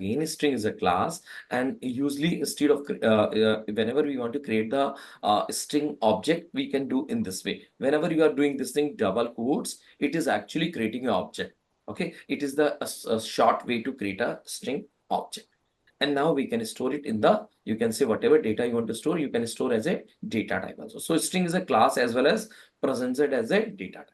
again, string is a class, and usually instead of whenever we want to create the string object, we can do in this way. Whenever you are doing this thing double quotes, it is actually creating an object. Okay, it is a short way to create a string object. And now we can store it in the, you can say whatever data you want to store, you can store as a data type also. So string is a class as well as presents it as a data type.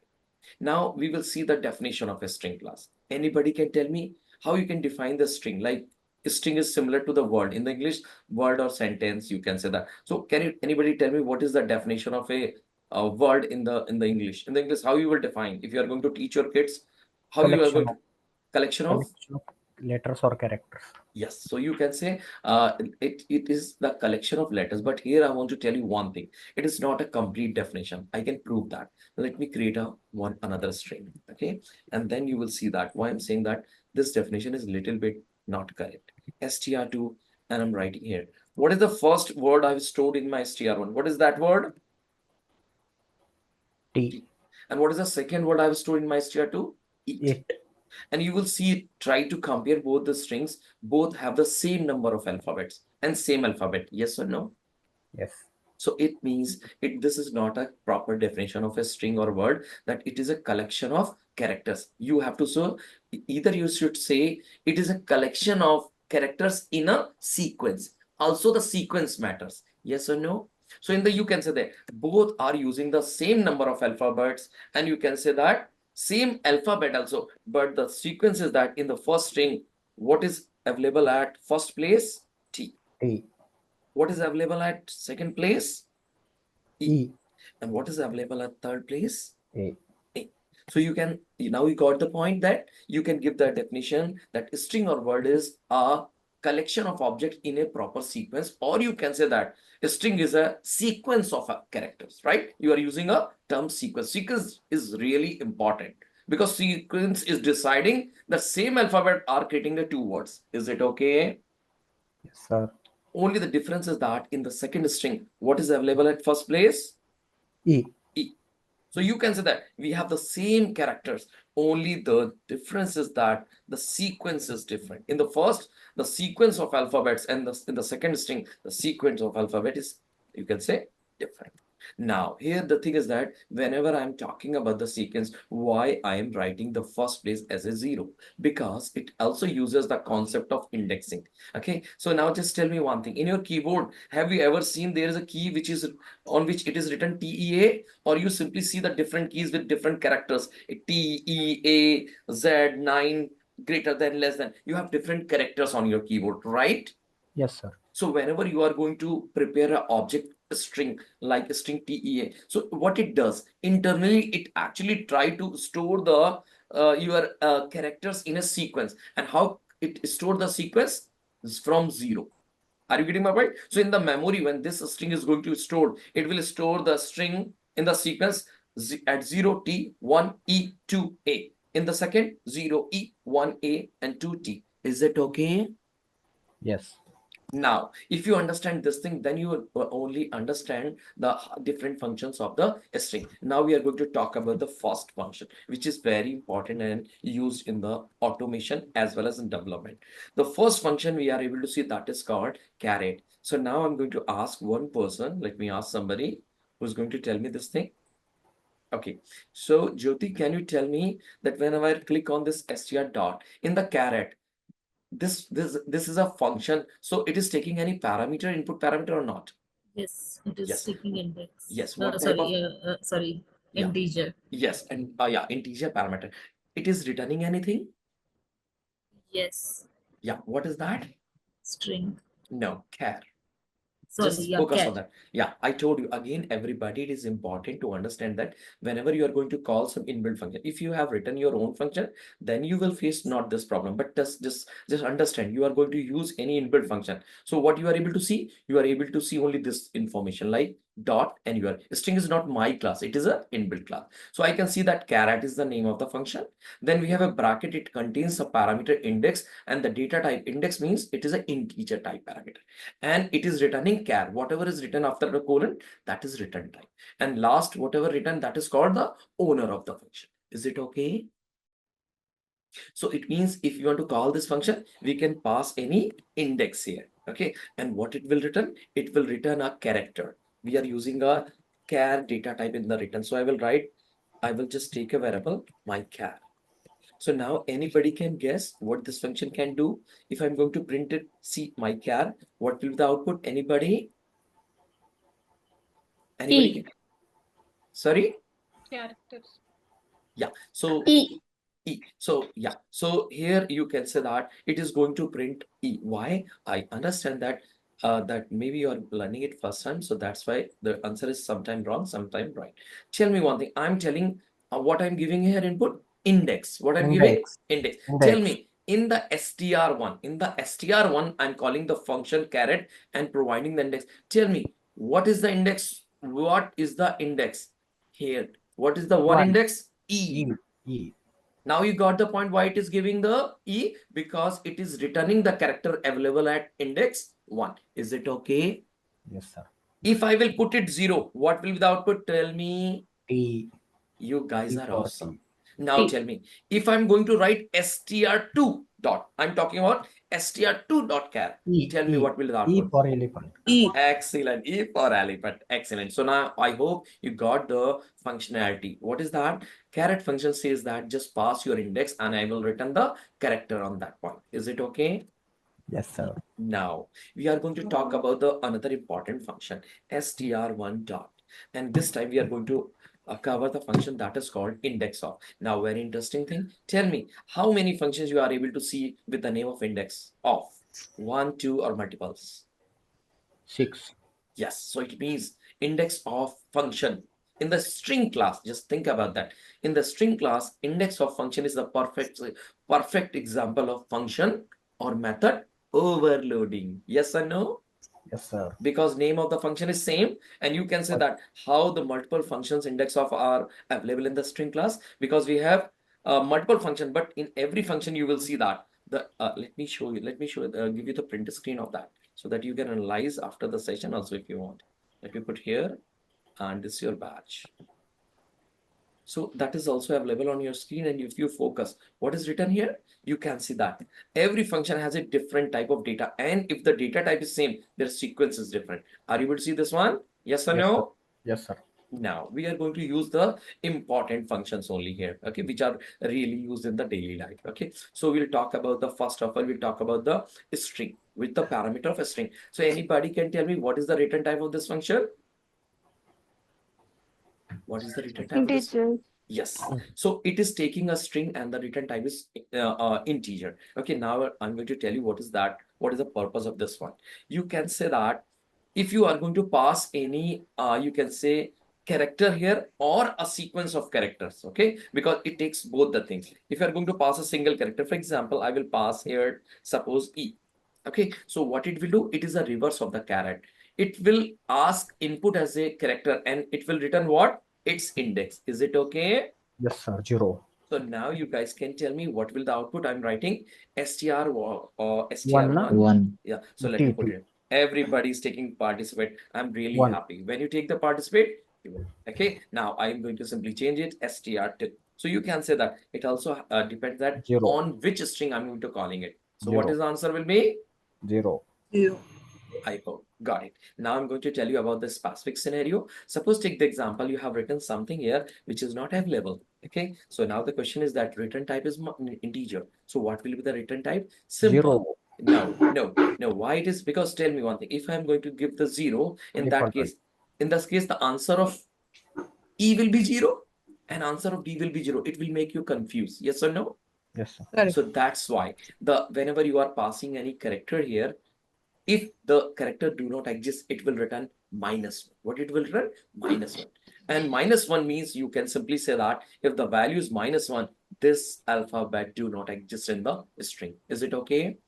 Now we will see the definition of a string class. Anybody can tell me how you can define the string? Like a string is similar to the word in the English, word or sentence, you can say that. So can you, anybody tell me what is the definition of a word in the English? In the English, how you will define if you are going to teach your kids, how you are Collection going to of collection of. collection of letters or characters. Yes, so you can say it is the collection of letters, but here I want to tell you one thing. It is not a complete definition. I can prove that. Let me create another string, okay? And then you will see that why I'm saying that this definition is a little bit not correct. str2, and I'm writing here. What is the first word I've stored in my str1? What is that word? T. And what is the second word I've stored in my str2? It. It. And you will see, try to compare both the strings. Both have the same number of alphabets and same alphabet. Yes or no? Yes. So it means this is not a proper definition of a string or word, that it is a collection of characters. You have to, so either you should say it is a collection of characters in a sequence. Also the sequence matters. Yes or no? So in the, you can say that both are using the same number of alphabets, and you can say that same alphabet also, but the sequence is that in the first string, what is available at first place? T. T. What is available at second place? E. E. And what is available at third place? A. A. So you can, now you got the point that you can give the definition that string or word is a collection of objects in a proper sequence, or you can say that a string is a sequence of characters, right? You are using a term sequence. Sequence is really important because sequence is deciding the same alphabet are creating the two words. Is it okay? Yes, sir. Only the difference is that in the second string, what is available at first place? E. E. So you can say that we have the same characters, only the difference is that the sequence is different. In the first, the sequence of alphabets, and in the second string, the sequence of alphabet is, you can say, different. Now, here the thing is that whenever I'm talking about the sequence, why I am writing the first place as a 0? Because it also uses the concept of indexing. Okay, so now just tell me one thing. In your keyboard, have you ever seen there is a key which is on which it is written TEA, or you simply see the different keys with different characters, TEA, Z9, greater than, less than. You have different characters on your keyboard, right? Yes, sir. So whenever you are going to prepare an object string like a string TEA, so what it does internally, it actually try to store the your characters in a sequence. And how it store the sequence is from 0. Are you getting my point? So in the memory, when this string is going to be stored, it will store the string in the sequence at 0T, 1E, 2A. In the second, 0E, 1A, and 2T. Is it okay? Yes. Now, if you understand this thing, then you will only understand the different functions of the string. Now we are going to talk about the first function, which is very important and used in the automation as well as in development. The first function we are able to see, that is called caret. So now I'm going to ask one person. Let me ask somebody who's going to tell me this thing. Okay, so Jyoti, can you tell me that whenever I click on this str dot in the caret, this is a function, so it is taking any parameter, input parameter or not? Yes, it is Yes. taking index. Yes, what type of, Sorry, yeah, integer. yes, and yeah, integer parameter. It is returning anything? Yes, Yeah, what is that? string. No, char. Sorry, Just yeah, focus cat. on that. Yeah, I told you again, everybody, it is important to understand that whenever you are going to call some inbuilt function, if you have written your own function, then you will face not this problem. But just understand, you are going to use any inbuilt function. So what you are able to see, you are able to see only this information like dot and your string is not my class, it is a inbuilt class. So I can see that caret is the name of the function. Then we have a bracket, it contains a parameter index, and the data type index means it is an integer type parameter, and it is returning char. Whatever is written after the colon, that is return type, and last whatever written, that is called the owner of the function. Is it okay? So it means if you want to call this function, we can pass any index here. Okay, and what it will return? It will return a character. We are using a char data type in the return. So I will just take a variable my char. So now anybody can guess what this function can do. If I'm going to print it, see my char, what will be the output? Anybody? Anybody E. can? Sorry? Characters. Yeah. So E. E. So yeah. So here you can say that it is going to print E. Why? I understand that that maybe you are learning it first time, so that's why the answer is sometime wrong, sometime right. Tell me one thing. I'm telling what I'm giving here input index. What I'm giving Index. index. Tell Index. me in the str1. In the str1, I'm calling the function caret and providing the index. Tell me what is the index? What is the index here? What is the one 1. index? E. E. E. Now you got the point why it is giving the E, because it is returning the character available at index 1. Is it okay? Yes, sir. If I will put it 0, what will be the output? Tell me. T. You guys T are for awesome. T. Now T. tell me, if I'm going to write str2 dot, I'm talking about str2 dot char. E. Tell me E. what will the E output? for elephant. E. Excellent. E for elephant. Excellent. So now I hope you got the functionality. What is that? Caret function says that just pass your index and I will return the character on that point. Is it okay? Yes, sir. Now we are going to talk about the another important function, str1 dot. And this time we are going to cover the function that is called index of. Now, very interesting thing. Tell me how many functions you are able to see with the name of index of? One, two, or multiples? 6. Yes, so it means index of function. In the string class, just think about that. In the string class, index of function is the perfect example of function or method overloading. Yes or no? Yes, sir. Because name of the function is same, and you can say But that how the multiple functions index of are available in the string class, because we have multiple function, but in every function you will see that the let me show you, give you the print screen of that so that you can analyze after the session also if you want. Let me put here, and this is your badge. So that is also available on your screen, and if you focus what is written here, you can see that every function has a different type of data, and if the data type is same, their sequence is different. Are you able to see this one? Yes or yes, sir. no? Yes, sir. Now we are going to use the important functions only here, okay, which are really used in the daily life. Okay, so we'll talk about the first of all, we'll talk about the string with the parameter of a string. So anybody can tell me what is the return type of this function? What is the return type of this? Integer. Yes. So it is taking a string and the return type is integer. Okay, now I'm going to tell you what is that. What is the purpose of this one? You can say that if you are going to pass any, you can say character here or a sequence of characters, okay? Because it takes both the things. If you are going to pass a single character, for example, I will pass here, suppose E. Okay, so what it will do, it is a reverse of the caret. It will ask input as a character and it will return what? Its index. Is it okay? Yes, sir. 0. So now you guys can tell me what will the output. I'm writing str or 1, na? str1. 1. Yeah, so let me T. put T. it. Everybody is taking participate. I'm really 1. happy. When you take the participate, you will. Okay, now I'm going to simply change it str2. So you can say that it also depends that 0. on which string I'm going to calling it. So what 0. is the answer will be? 0. U. I hope. Got it. Now I'm going to tell you about the specific scenario. Suppose take the example, you have written something here which is not available. Okay. So now the question is that return type is integer. So what will be the return type? Simple. 0. No. Why it is? Because tell me one thing. If I'm going to give the 0, in that Default. case, the answer of E will be 0 and answer of D will be 0. It will make you confused. Yes or no? Yes, sir. Correct. So that's why whenever you are passing any character here, if the character do not exist, it will return -1. What it will return? -1. And -1 means you can simply say that if the value is -1, this alphabet do not exist in the string. Is it okay?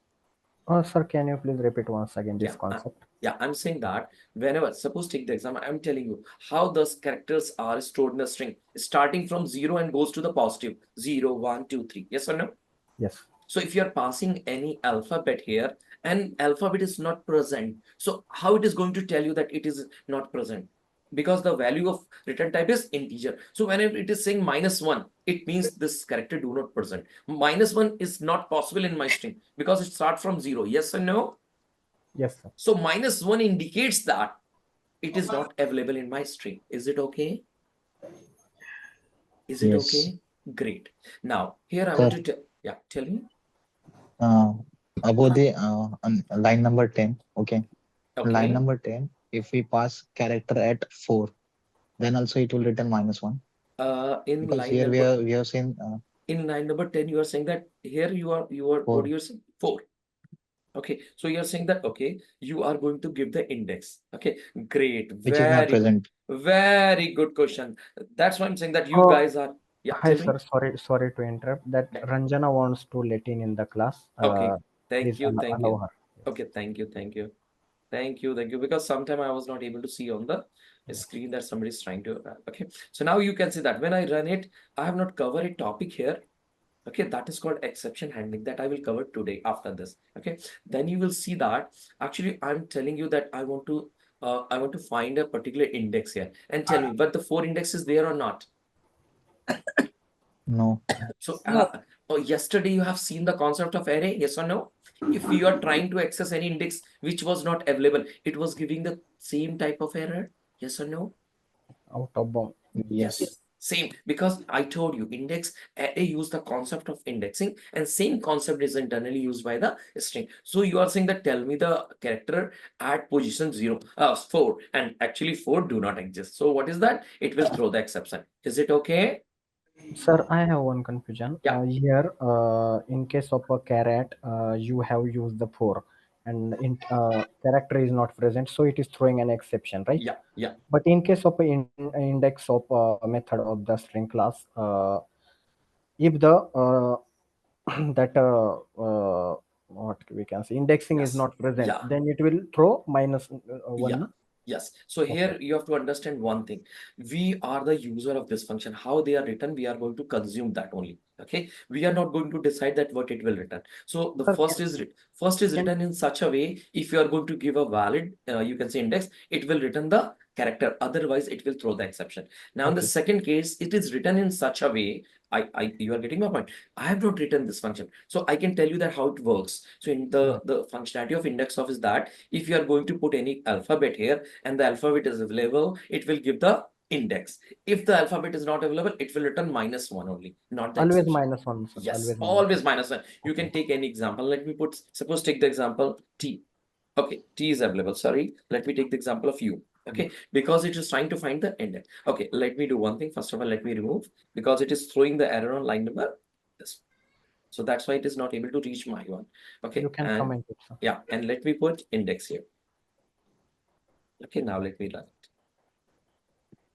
Sir, can you please repeat once again this Yeah. concept? Yeah, I'm saying that whenever, suppose take the example, I'm telling you how those characters are stored in a string, starting from 0 and goes to the positive 0, 1, 2, 3. Yes or no? Yes. So if you're passing any alphabet here and alphabet is not present, so how it is going to tell you that it is not present? because the value of return type is integer. So whenever it is saying -1, it means this character do not present. -1 is not possible in my string because it starts from 0. Yes or no? Yes, sir. So -1 indicates that it is not available in my string. Is it okay? Is it Yes. okay? Great. Now here I Sir, want to tell, yeah, tell me. uh, about the on line number 10, okay. Line Okay. number 10, if we pass character at 4, then also it will return -1. In Because line here number we have seen in line number 10, you are saying that here you are what 4, you're saying? 4. Okay, so you're saying that okay, you are going to give the index. Okay, great, which is not present. very good question. That's why I'm saying that you Oh, guys are, yeah, hi, tell me. sir. Sorry to interrupt. That Yeah. Ranjana wants to let in the class. Okay, thank Please you, thank allow you. her. Yes. Okay, thank you, because sometime I was not able to see on the Yes. screen that somebody is trying to, okay. So now you can see that when I run it, I have not covered a topic here. Okay, that is called exception handling that I will cover today after this. Okay, then you will see that actually I'm telling you that I want to find a particular index here and tell me but the 4 index is there or not. No. So No. yesterday you have seen the concept of array, yes or no? If you are trying to access any index which was not available, it was giving the same type of error, yes or no? Out of bound. Yes. Yes, same, because I told you index array use the concept of indexing and same concept is internally used by the string. So you are saying that tell me the character at position 0, 4, and actually 4 do not exist. So what is that? It will throw the exception. Is it okay? Sir, I have one confusion. Yeah, Here, in case of a carrot, you have used the 4, and in character is not present, so it is throwing an exception, right? yeah, yeah. But in case of a index of a method of the string class, if the that what we can say indexing is Yes, not present, yeah. then it will throw minus Yeah. 1. Yes. So Okay. here you have to understand one thing. We are the user of this function. How they are written, we are going to consume that only. Okay. We are not going to decide that what it will return. So the Sir, first is can written in such a way. If you are going to give a valid, you can say index, it will return the character. Otherwise, it will throw the exception. Now in the okay. second case, it is written in such a way. You are getting my point. I have not written this function, so I can tell you that how it works. So in the functionality of index of is that if you are going to put any alphabet here and the alphabet is available, it will give the index. If the alphabet is not available, it will return -1 only, not the Always exception. -1, sir. Yes, Always always -1. -1. You can Okay. take any example. Let me put, suppose take the example T. Okay, T is available. Sorry, let me take the example of U. Okay, because it is trying to find the index. Okay, let me do one thing. First of all, let me remove because it is throwing the error on line number this. So that's why it is not able to reach my one. You Okay, can and comment it, sir. yeah, and let me put index here. Okay, now let me run it.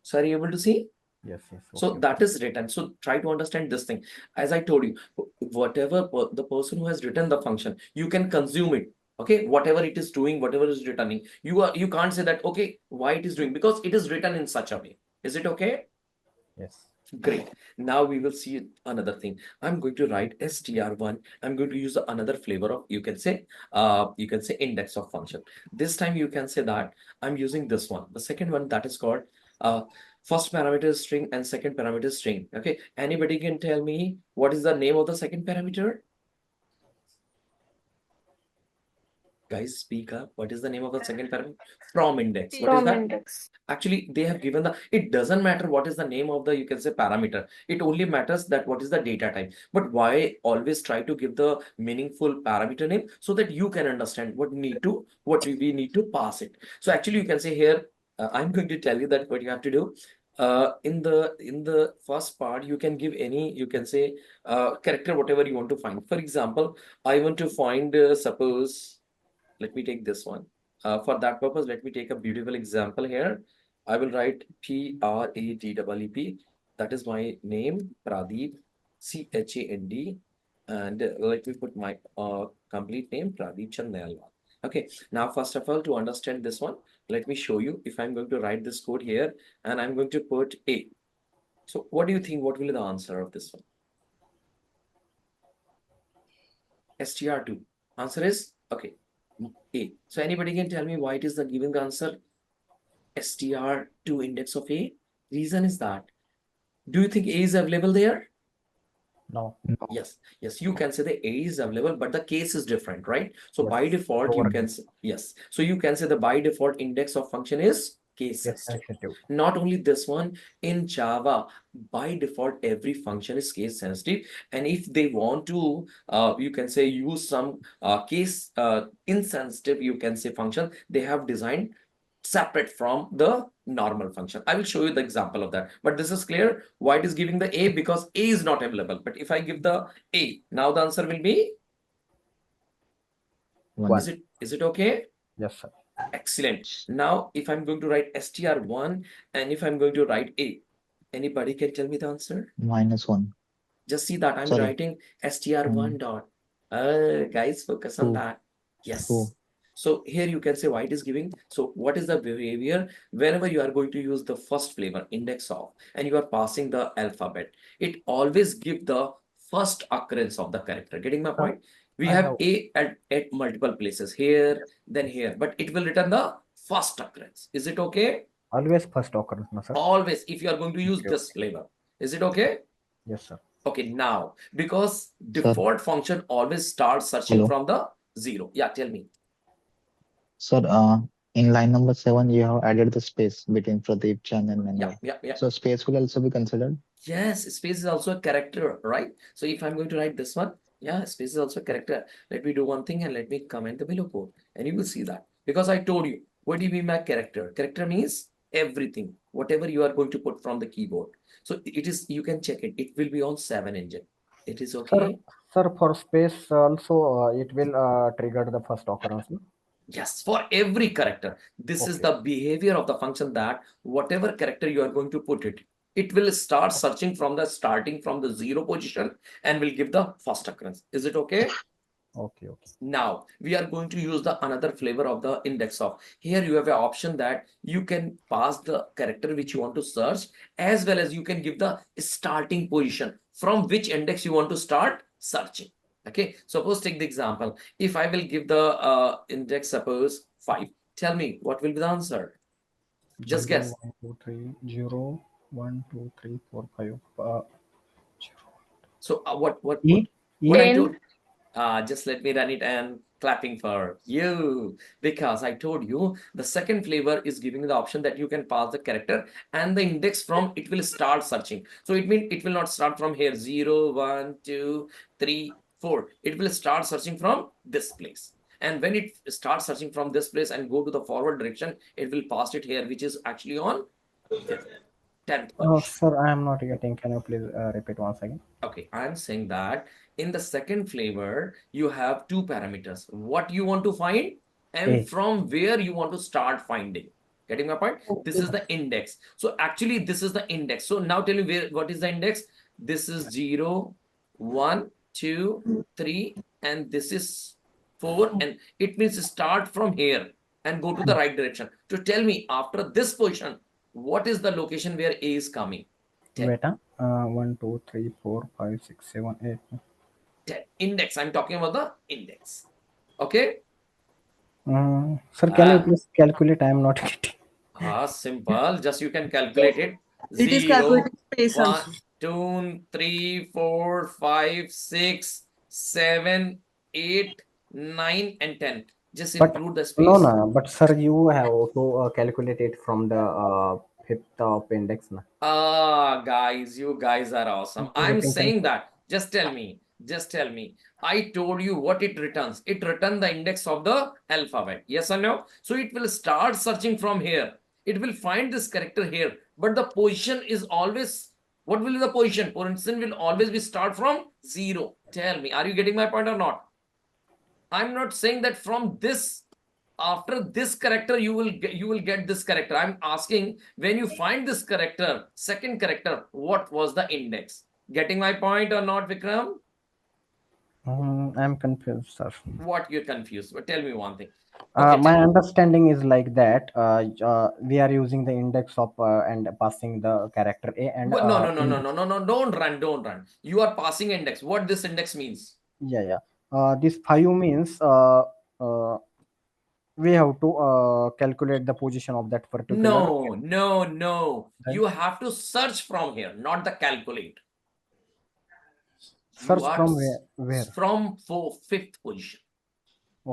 So are you able to see? Yes, yes. So Okay, okay. that is written. So try to understand this thing. As I told you, whatever the person who has written the function, you can consume it. Okay, whatever it is doing, whatever is returning, you can't say that okay, why it is doing, because it is written in such a way. Is it okay? Yes. Great. Now we will see another thing. I'm going to write str1. I'm going to use another flavor of you can say index of function. This time you can say that I'm using this one. The second one that is called uh first parameter is string and second parameter is string. Okay. Anybody can tell me what is the name of the second parameter? Guys, speak up. What is the name of the second parameter? From index. What is From that? index. Actually, they have given the, it doesn't matter what is the name of the, you can say parameter. It only matters that what is the data type. But why always try to give the meaningful parameter name so that you can understand what we need to pass it. So actually you can say here, I'm going to tell you that what you have to do. In the first part, you can give any, you can say character, whatever you want to find. For example, I want to find, suppose, let me take this one. For that purpose, let me take a beautiful example here. I will write Pradeep. That is my name, Pradeep, Chand. And let me put my complete name, Pradeep Chand Nailwal. Okay, now first of all, to understand this one, let me show you if I'm going to write this code here and I'm going to put A. So what do you think? What will be the answer of this one? str2. Answer is okay. A. So anybody can tell me why it is the giving the answer? str to index of A? Reason is that, do you think A is available there? No. Yes, yes, you can say the A is available, but the case is different, right? So Yes. by default, you Lower can case. say, yes. So you can say the by default index of function is case Yes, sensitive. sensitive. Not only this one, in Java, by default, every function is case sensitive. And if they want to, you can say use some case insensitive, you can say function, they have designed separate from the normal function. I will show you the example of that. But this is clear why it is giving the A, because A is not available. But if I give the A, now the answer will be, One. is it okay? Yes, sir. Excellent. Now, if I'm going to write str1 and if I'm going to write A, anybody can tell me the answer? -1. Just see that I'm Sorry. writing str1 dot. Guys, focus on 2. that. Yes. 2. So here you can say why it is giving. So what is the behavior? Whenever you are going to use the first flavor index of and you are passing the alphabet, it always give the first occurrence of the character. Getting my Sir, point? We I have have A at multiple places, here, then here, but it will return the first occurrence. Is it okay? always first occurrence, no, sir. Always, if you are going to use Okay. this flavor. Is it okay? Yes, sir. Okay, now, because Sir. default function always starts searching Hello. from the 0. Yeah, tell me. Sir, in line number 7, you have added the space between Pradeep, Chan, and Yeah, Manuel. yeah, yeah. So space will also be considered. Yes, space is also a character, right? So if I'm going to write this one, yeah, space is also a character. Let me do one thing and let me comment the below code and you will see that. Because I told you, what do you mean by character? Character means everything, whatever you are going to put from the keyboard. So it is, you can check it. It will be on 7 engine. It is Sir, okay. sir, for space also, it will trigger the first occurrence. No? Yes, for every character. This is Okay. the behavior of the function that whatever character you are going to put it, it will start searching from the starting from the 0 position and will give the first occurrence. Is it okay? Okay. Okay. Now we are going to use the another flavor of the index of. Here you have an option that you can pass the character which you want to search, as well as you can give the starting position from which index you want to start searching. Okay, suppose take the example. If I will give the index, suppose 5, tell me what will be the answer. Just 0, guess. 1, 2, 3, 0, 1, 2, 3, 4, 5. 0. So what E? what I 10. told, just let me run it and clapping for you, because I told you the second flavor is giving the option that you can pass the character and the index from it will start searching. So it means it will not start from here 0, 1, 2, 3, 4. It will start searching from this place. And when it starts searching from this place and go to the forward direction, it will pass it here, which is actually on 10th position. Sir, I am not getting. Can you please repeat once again? Okay, I'm saying that in the second flavor, you have two parameters. What you want to find and A. from where you want to start finding. Getting my point? This is the index. So actually, this is the index. So now tell me what is the index? This is 0, 1, 2, 3, and this is 4. And it means start from here and go to the right direction. To tell me after this position, what is the location where A is coming? 10. Wait, 1, 2, 3, 4, 5, 6, 7, 8. 10. Index. I'm talking about the index. Okay. Sir, can you please calculate? I am not getting. Simple. Just you can calculate it. It is 0, calculating space 1, also. 2, 3, 4, 5, 6, 7, 8, 9, and 10. Just But include the no, space. no. But sir, you have also calculated from the fifth of index, na. Guys, you guys are awesome. I'm Getting saying confused. that. Just tell me. Just tell me. I told you what it returns. It returns the index of the alphabet. Yes or no? So it will start searching from here. It will find this character here. But the position is always, what will be the position? Position will always be start from 0. Tell me, are you getting my point or not? I'm not saying that from this, after this character you will get this character. I'm asking, when you find this character, second character, what was the index? Getting my point or not, Vikram? I'm confused, sir. What you're confused? But tell me one thing. Okay, My understanding is like that. We are using the index of and passing the character A and no, no, no, no, index. no, no, no, don't run, don't run. You are passing index. What this index means? Yeah, yeah. This 5 means we have to calculate the position of that particular. No. Then You have to search from here, not the calculate. You search are from where? from for fifth position.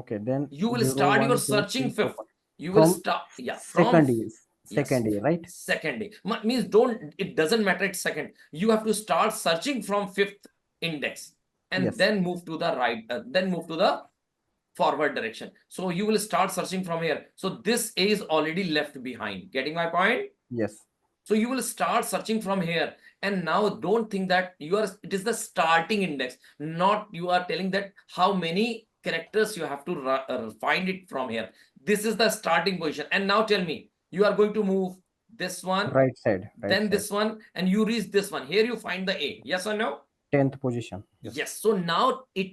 Okay, then You will 0, start your 1, 2, searching 3, 4, fifth. 5. You will From start, yeah, from second is yes, second day, right? second day. Means don't, it doesn't matter it's second. You have to start searching from fifth index and Yes. then move to the right, then move to the forward direction. So you will start searching from here. So this A is already left behind. Getting my point? Yes. So you will start searching from here. And now don't think that it is the starting index, not you are telling that how many characters you have to find it from here. This is the starting position. And now tell me, you are going to move this one, Right side. Right then side. this one, and you reach this one. Here you find the A. Yes or no? 10th position. Yes. Yes. So now it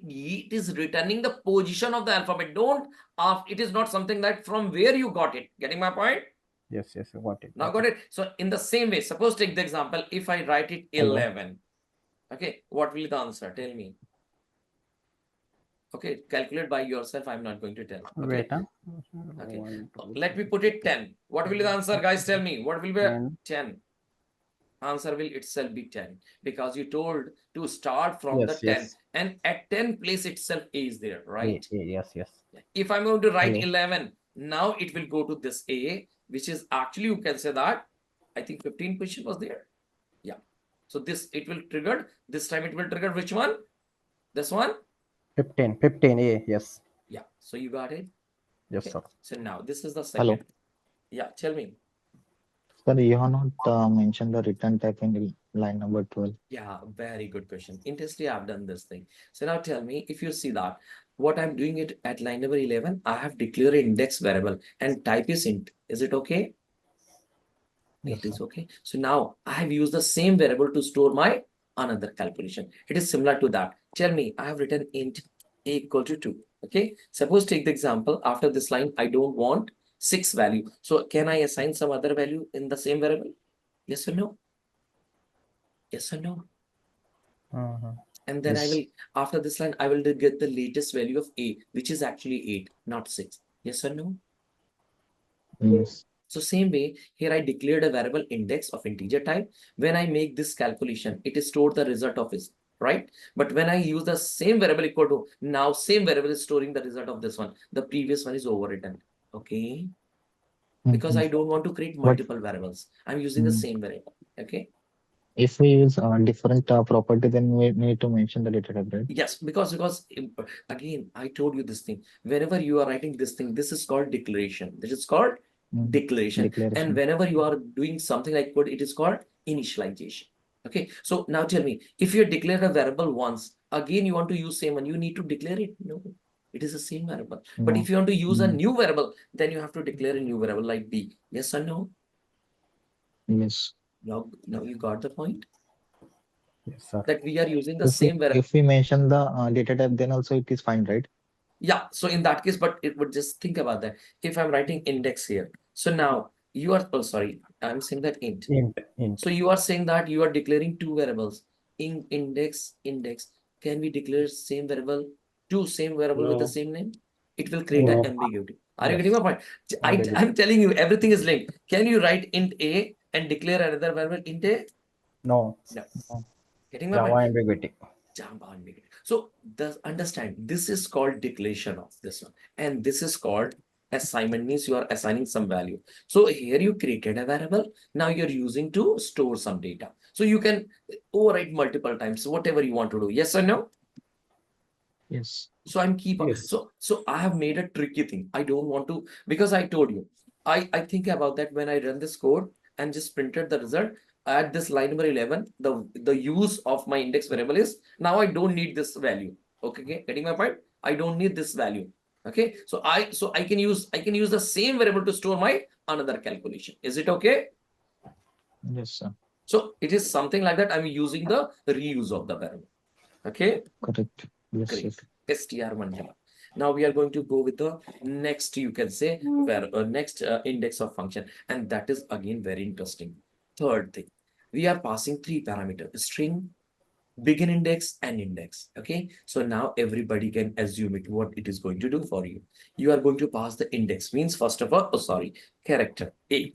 is returning the position of the alphabet. Don't, it is not something that from where you got it. Getting my point? Yes. Yes. Got it. Now got it. So in the same way, suppose take the example, if I write it Hello. 11, okay, what will be the answer? Tell me. Okay, calculate by yourself. I'm not going to tell. Okay. Wait. Huh? Okay. 1, 2, Let me put it 10. What will be the answer, guys? Tell me. What will be 10. 10? Answer will itself be 10 because you told to start from the Yes. 10 Yes. and at 10 place itself A is there, right? Yes. Yes. If I'm going to write Hello. 11, now it will go to this A, which is actually, you can say that, I think 15 position was there. Yeah. So this, it will trigger, this time it will trigger which one? This one? 15. 15. Yes. Yeah. So you got it? Yes, Okay. sir. So now this is the Hello. second. Yeah, tell me. Sir, you have not mentioned the return type in line number 12. Yeah, very good question. Interestingly, I've done this thing. So now tell me, if you see that, what I'm doing it at line number 11, I have declared an index variable and type is int. Is it okay? Yes, It is sir. okay. So now I have used the same variable to store my another calculation. It is similar to that. Tell me, I have written int a equal to 2. Okay. Suppose take the example, after this line, I don't want 6 value. So can I assign some other value in the same variable? Yes or no? Yes or no? Mhm. And then I Yes. will, after this line, I will get the latest value of A, which is actually 8, not 6. Yes or no? Yes. So same way, here I declared a variable index of integer type. When I make this calculation, it is stored the result of it, right? But when I use the same variable equal to, now same variable is storing the result of this one. The previous one is overwritten, okay? Because I Mhm. don't want to create But multiple variables. I'm using the mm, same variable, okay? if we use different property, then we need to mention the data type, right? Yes, because again, I told you this thing. Whenever you are writing this thing, this is called declaration. This is called Mm. declaration. And Declaration. whenever you are doing something like code, it is called initialization. Okay. So now tell me, if you declare a variable once, again you want to use same one, you need to declare it. No, it is the same variable. But No. if you want to use a Mm. new variable, then you have to declare a new variable like B. Yes or no? Yes. Now you got the point Yes, sir. that we are using the If we same variable. if we mention the data type, then also it is fine, right? Yeah, so in that case, but it would just think about that. If I'm writing index here, so now you are, oh, sorry, I'm saying that int. Int. So you are saying that you are declaring two variables in index. Can we declare same variable, two same variable with the No. same name? It will create an No. ambiguity. Are you Yes. getting my point? Ambiguity. I'm telling you, everything is linked. Can you write int a and declare another variable int a? No. No. No. Getting my Java point? ambiguity. So understand, this is called declaration of this one, and this is called assignment, means you are assigning some value. So here you created a variable, now you're using to store some data. So you can overwrite multiple times, whatever you want to do. Yes or no? Yes. So I'm keep Yes. so I have made a tricky thing. I don't want to, because I told you, I think about that when I run this code and just printed the result at this line number 11. The use of my index variable is now I don't need this value. Okay, getting my point? I don't need this value. Okay, so I can use the same variable to store my another calculation. Is it okay? Yes, sir. So it is something like that. I'm using the reuse of the variable. Okay. Correct. Yes, Great. sir. STR1 job. Now we are going to go with the next, you can say, where next index of function, and that is again very interesting. Third thing, we are passing three parameters: string, begin index and index. Okay, so now everybody can assume it what it is going to do for you. You are going to pass the index, means first of all, oh sorry, character A.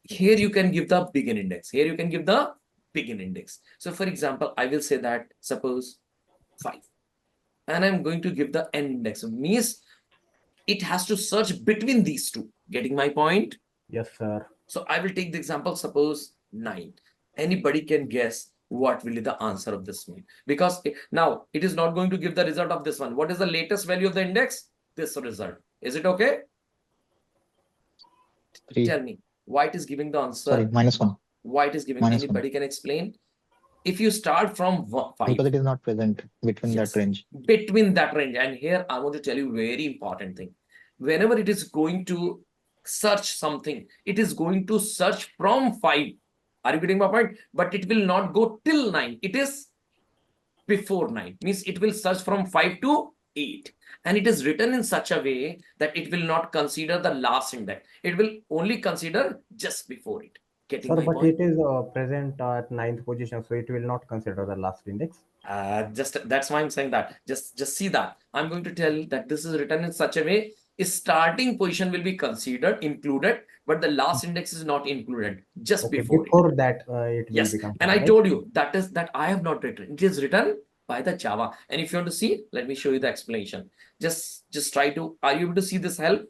Here you can give the begin index. Here you can give the begin index. So for example, I will say that suppose 5, and I'm going to give the end index. Means it has to search between these two. Getting my point? Yes, sir. So I will take the example, suppose 9. Anybody can guess what will be the answer of this one, because now it is not going to give the result of this one. What is the latest value of the index? This result. Is it okay? 3. Tell me why it is giving the Sorry, answer. -1. Why it is giving? -1. Anybody can explain? If you start from 5, Because it is not present between that yes, range. between that range. And here I want to tell you very important thing. Whenever it is going to search something, it is going to search from 5. Are you getting my point? But it will not go till 9. It is before 9. Means it will search from 5 to 8. And it is written in such a way that it will not consider the last index. It will only consider just before it. Getting Sir, my but point? it is present at ninth position, so it will not consider the last index. Just that's why I'm saying that. Just see that. I'm going to tell that this is written in such a way. Starting position will be considered included, but the last index is not included. Just Okay, before it. before that, it will Yes, be and I considered, right? told you that is that I have not written. It is written by the Java. And if you want to see, let me show you the explanation. Just try to. Are you able to see this help?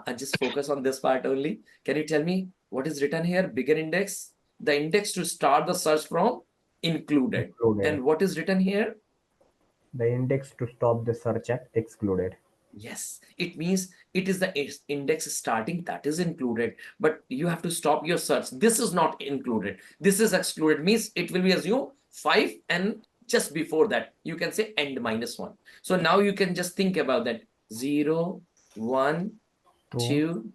I just focus on this part only. Can you tell me what is written here? Begin index. The index to start the search from included. Included. And what is written here? The index to stop the search at excluded. Yes, it means it is the index starting that is included, but you have to stop your search. This is not included. This is excluded, means it will be assumed 5, and just before that you can say end -1. So now you can just think about that. 0, 1, 2,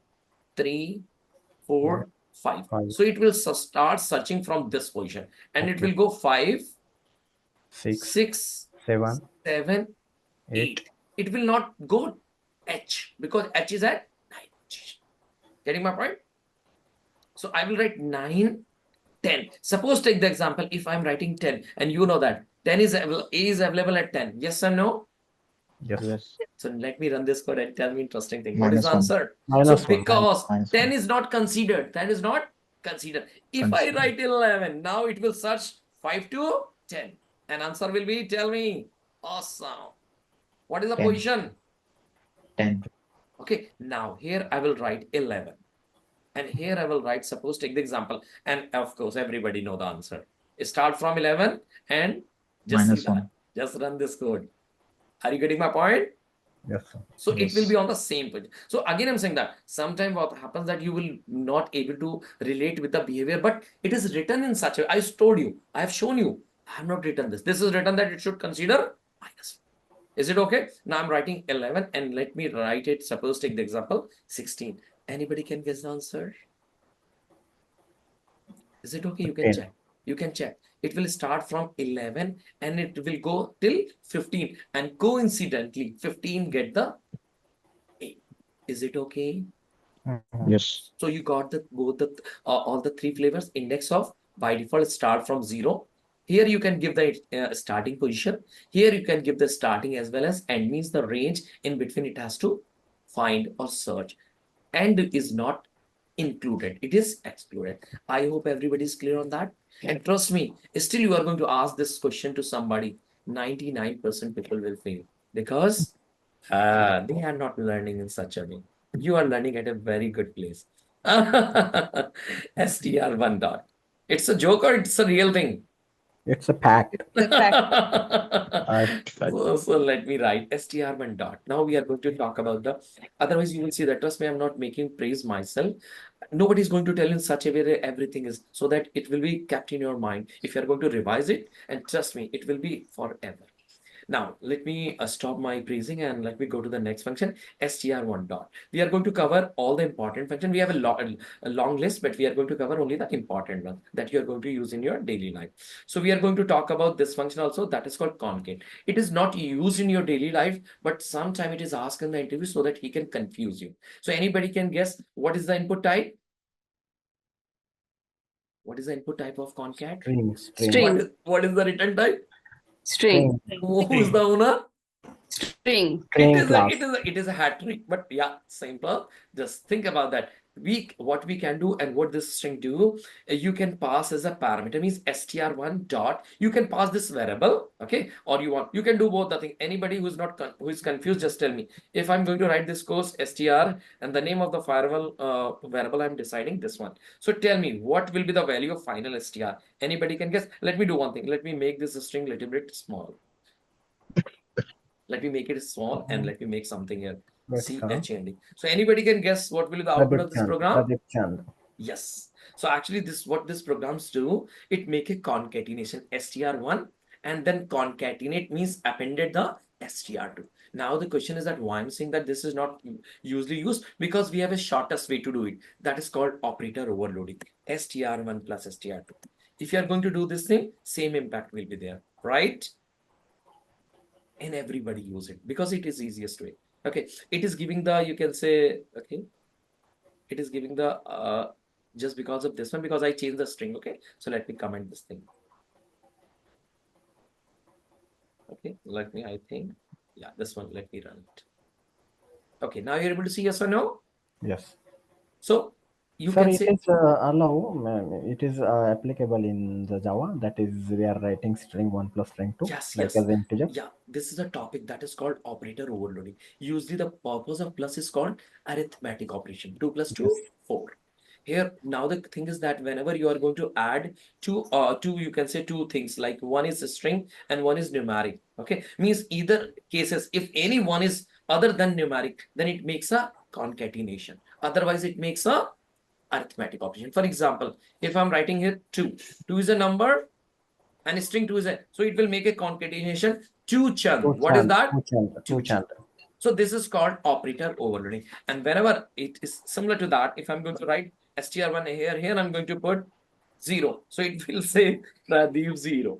3, 4, 5. 5, So it will start searching from this position, and it okay. will go 5, 6, 6, 7, 7, 8. 8. It will not go H, because H is at 9. Getting my point? So I will write 9, 10. Suppose take the example, if I'm writing 10, and you know that 10 is A is available at 10. Yes or no? Yes. Yes. So let me run this code and tell me interesting thing. What is the -1. answer? So -1. because -1. 10 is not considered, that is not considered. If I Considered. write 11, now it will search 5 to 10. And answer will be, tell me. Awesome. What is the 10. position? 10. Okay, now here I will write 11. And here I will write, suppose take the example. And of course, everybody know the answer. Start from 11 and just see that. -1. Just run this code. Are you getting my point? Yes, sir. So it will Yes. be on the same page. So again, I'm saying that sometimes what happens that you will not able to relate with the behavior, but it is written in such a way. I told you, I have shown you, I have not written this. This is written that it should consider minus. Is it okay? Now I'm writing 11, and let me write it. Suppose take the example 16. Anybody can guess the answer? Is it okay? You can 10. check. You can check. It will start from 11 and it will go till 15. And coincidentally, 15 get the 8. Is it okay? Yes. So you got the both the all the 3 flavors. Index of by default start from 0. Here you can give the starting position. Here you can give the starting as well as end, means the range in between it has to find or search. And is not included, it is excluded. I hope everybody is clear on that. And trust me, still you are going to ask this question to somebody, 99% people will fail, because they are not learning in such a way. You are learning at a very good place. STR1 dot. It's a joke or it's a real thing? It's a pact. The fact. So let me write str1 dot. Now we are going to talk about the, otherwise you will see that, trust me, I'm not making praise myself. Nobody is going to tell in such a way that everything is, so that it will be kept in your mind. If you are going to revise it, and trust me, it will be forever. Now, let me stop my praising and let me go to the next function, str1 dot. We are going to cover all the important functions. We have a long list, but we are going to cover only the important ones that you are going to use in your daily life. So we are going to talk about this function also, that is called concate. It is not used in your daily life, but sometime it is asked in the interview so that he can confuse you. So anybody can guess what is the input type? What is the input type of concat? String. String. What is the return type? String. Who is the owner? String. String class. It is a hat trick, but yeah, simple. Just think about that. What we can do and what this string do, you can pass as a parameter means str1 dot. You can pass this variable, okay, or you can do both the thing. Anybody who's not who is confused, just tell me. If I'm going to write this course str and the name of the variable I'm deciding this one. So tell me what will be the value of final str. Anybody can guess. Let me do one thing. Let me make this string little bit small. Let me make it small and let me make something here. CHND. So anybody can guess what will be the output of this program? Pradeep Chand. Yes. So actually this what this programs do, it make a concatenation str1 and then concatenate means appended the str2. Now the question is that why I'm saying that this is not usually used, because we have a shortest way to do it. That is called operator overloading. str1 plus str2. If you are going to do this thing, same impact will be there, right? And everybody use it because it is easiest way. Okay, it is giving the, you can say, okay, it is giving the just because of this one, because I changed the string. Okay, so let me comment this thing. Okay, let me, I think, yeah, this one, let me run it. Okay, now you're able to see, yes or no? Yes. So you Sir, can it say is it is applicable in the Java. That is, we are writing string 1 plus string 2, yes, like yes, as integer. yeah, this is a topic that is called operator overloading. Usually the purpose of plus is called arithmetic operation. 2 plus 2, Yes. 4. Here now the thing is that whenever you are going to add two you can say two things, like one is a string and one is numeric. Okay, means either cases, if any one is other than numeric, then it makes a concatenation, otherwise it makes a arithmetic operation. For example, if I'm writing here 2 is a number and string 2 is a, so it will make a concatenation 2 chand. What is that? 2 chand. So this is called operator overloading. And whenever it is similar to that, if I'm going to write str1 here I'm going to put 0. So it will say Pradeep 0.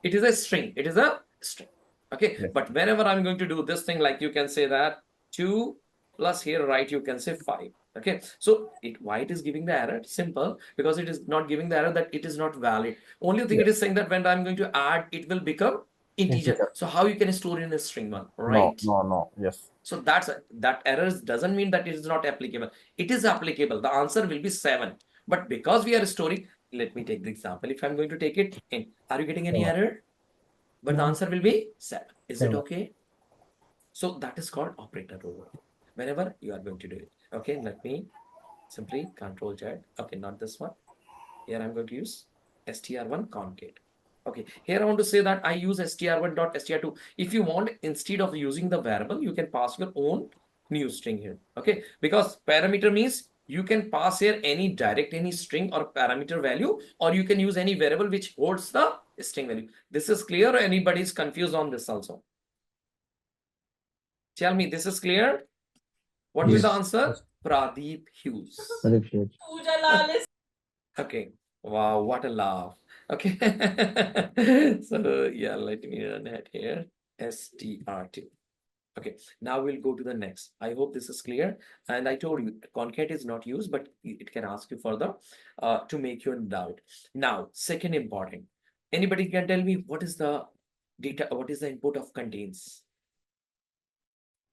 It is a string. It is a string. Okay. Yes. But whenever I'm going to do this thing, like you can say that 2 plus here, right, you can say 5. Okay. So why it is giving the error? Simple, because it is not giving the error that it is not valid. Only thing it is saying that when I'm going to add, it will become integer. So how you can store in a string one, right? No. Yes. So that errors doesn't mean that it is not applicable. It is applicable. The answer will be 7. But because we are storing, let me take the example. If I'm going to take it in, are you getting any 7. error? But the No. answer will be 7. Is it 7. okay? So that is called operator overloading. Whenever you are going to do it. Okay, let me simply Control Z. Okay, not this one. Here I'm going to use str1 concate. Okay, here I want to say that I use str1 dot str2. If you want, instead of using the variable, you can pass your own new string here. Okay, because parameter means you can pass here any string or parameter value, or you can use any variable which holds the string value. This is clear, or anybody is confused on this also? Tell me, this is clear? What will the Yes. answer? Pradeep Hughes. Pradeep Hughes. Okay. Wow, what a laugh. Okay. So yeah, let me run it here. STR2. Okay, now we'll go to the next. I hope this is clear. And I told you, concat is not used, but it can ask you further to make you in doubt. Now, second important. Anybody can tell me what is the data, what is the input of contains?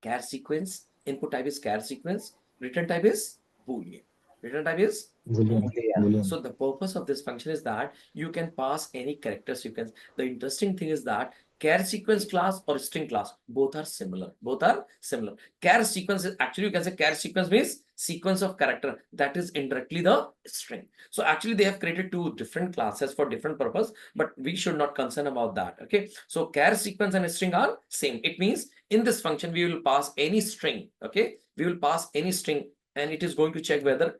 Char sequence. Input type is char sequence. Return type is Boolean. Return type is Boolean. Boolean. Boolean. so the purpose of this function is that you can pass any characters. You can. The interesting thing is that char sequence class or string class, both are similar. Both are similar. Char sequence is actually, you can say char sequence means sequence of character. That is indirectly the string. So actually they have created two different classes for different purpose, but we should not concern about that. Okay. So char sequence and string are same. It means in this function we will pass any string. Okay. We will pass any string and it is going to check whether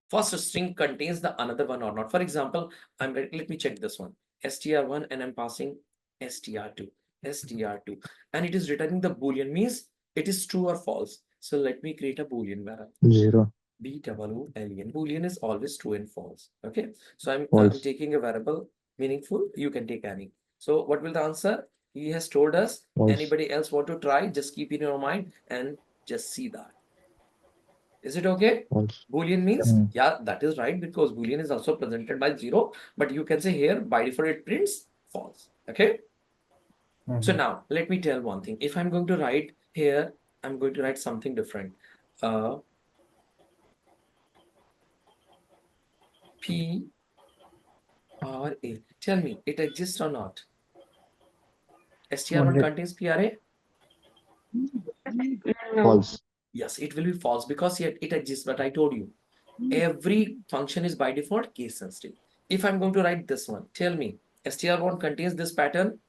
first string contains the another one or not. For example, let me check this one. str1 and I'm passing str2, str2, and it is returning the boolean, means it is true or false. So let me create a boolean variable. 0. Boolean. Boolean is always true and false. Okay. So I'm False. taking a variable meaningful. You can take any. So what will the answer? He has told us. False. Anybody else want to try? Just keep it in your mind and just see that. Is it okay? False. Boolean means, Hmm. yeah, that is right, because Boolean is also presented by 0, but you can say here by default it prints false. Okay. So now let me tell one thing. If I'm going to write here, I'm going to write something different. P R A. Tell me, it exists or not? STR1 Only contains PRA? No. False. Yes, it will be false because yet it exists, but I told you, every function is by default case sensitive. If I'm going to write this one, tell me, str1 contains this pattern?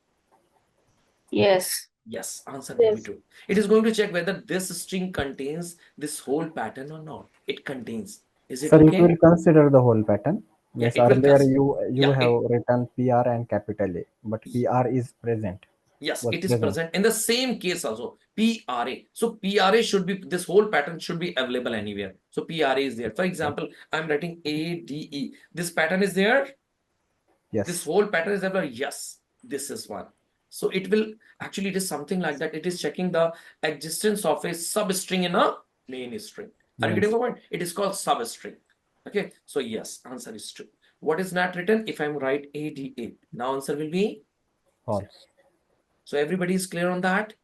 Yes. Yes, answer will be Yes. true. It is going to check whether this string contains this whole pattern or not. It contains. Is it sir, you okay? will consider the whole pattern. Yeah, Means it will earlier consider. you Yeah, have written PR and capital A, but PR is present. yes, Was it is present. present in the same case also. PRA. So PRA should be, this whole pattern should be available anywhere. So PRA is there. For example, I'm writing ADE. This pattern is there. This Yes. whole pattern is available. Yes, this is one. So it will actually, it is something like that. It is checking the existence of a substring in a main string. Are you getting Means the point? It is called substring. Okay. So yes, answer is true. What is not written? If I'm write ADA, now answer will be. false. So everybody is clear on that?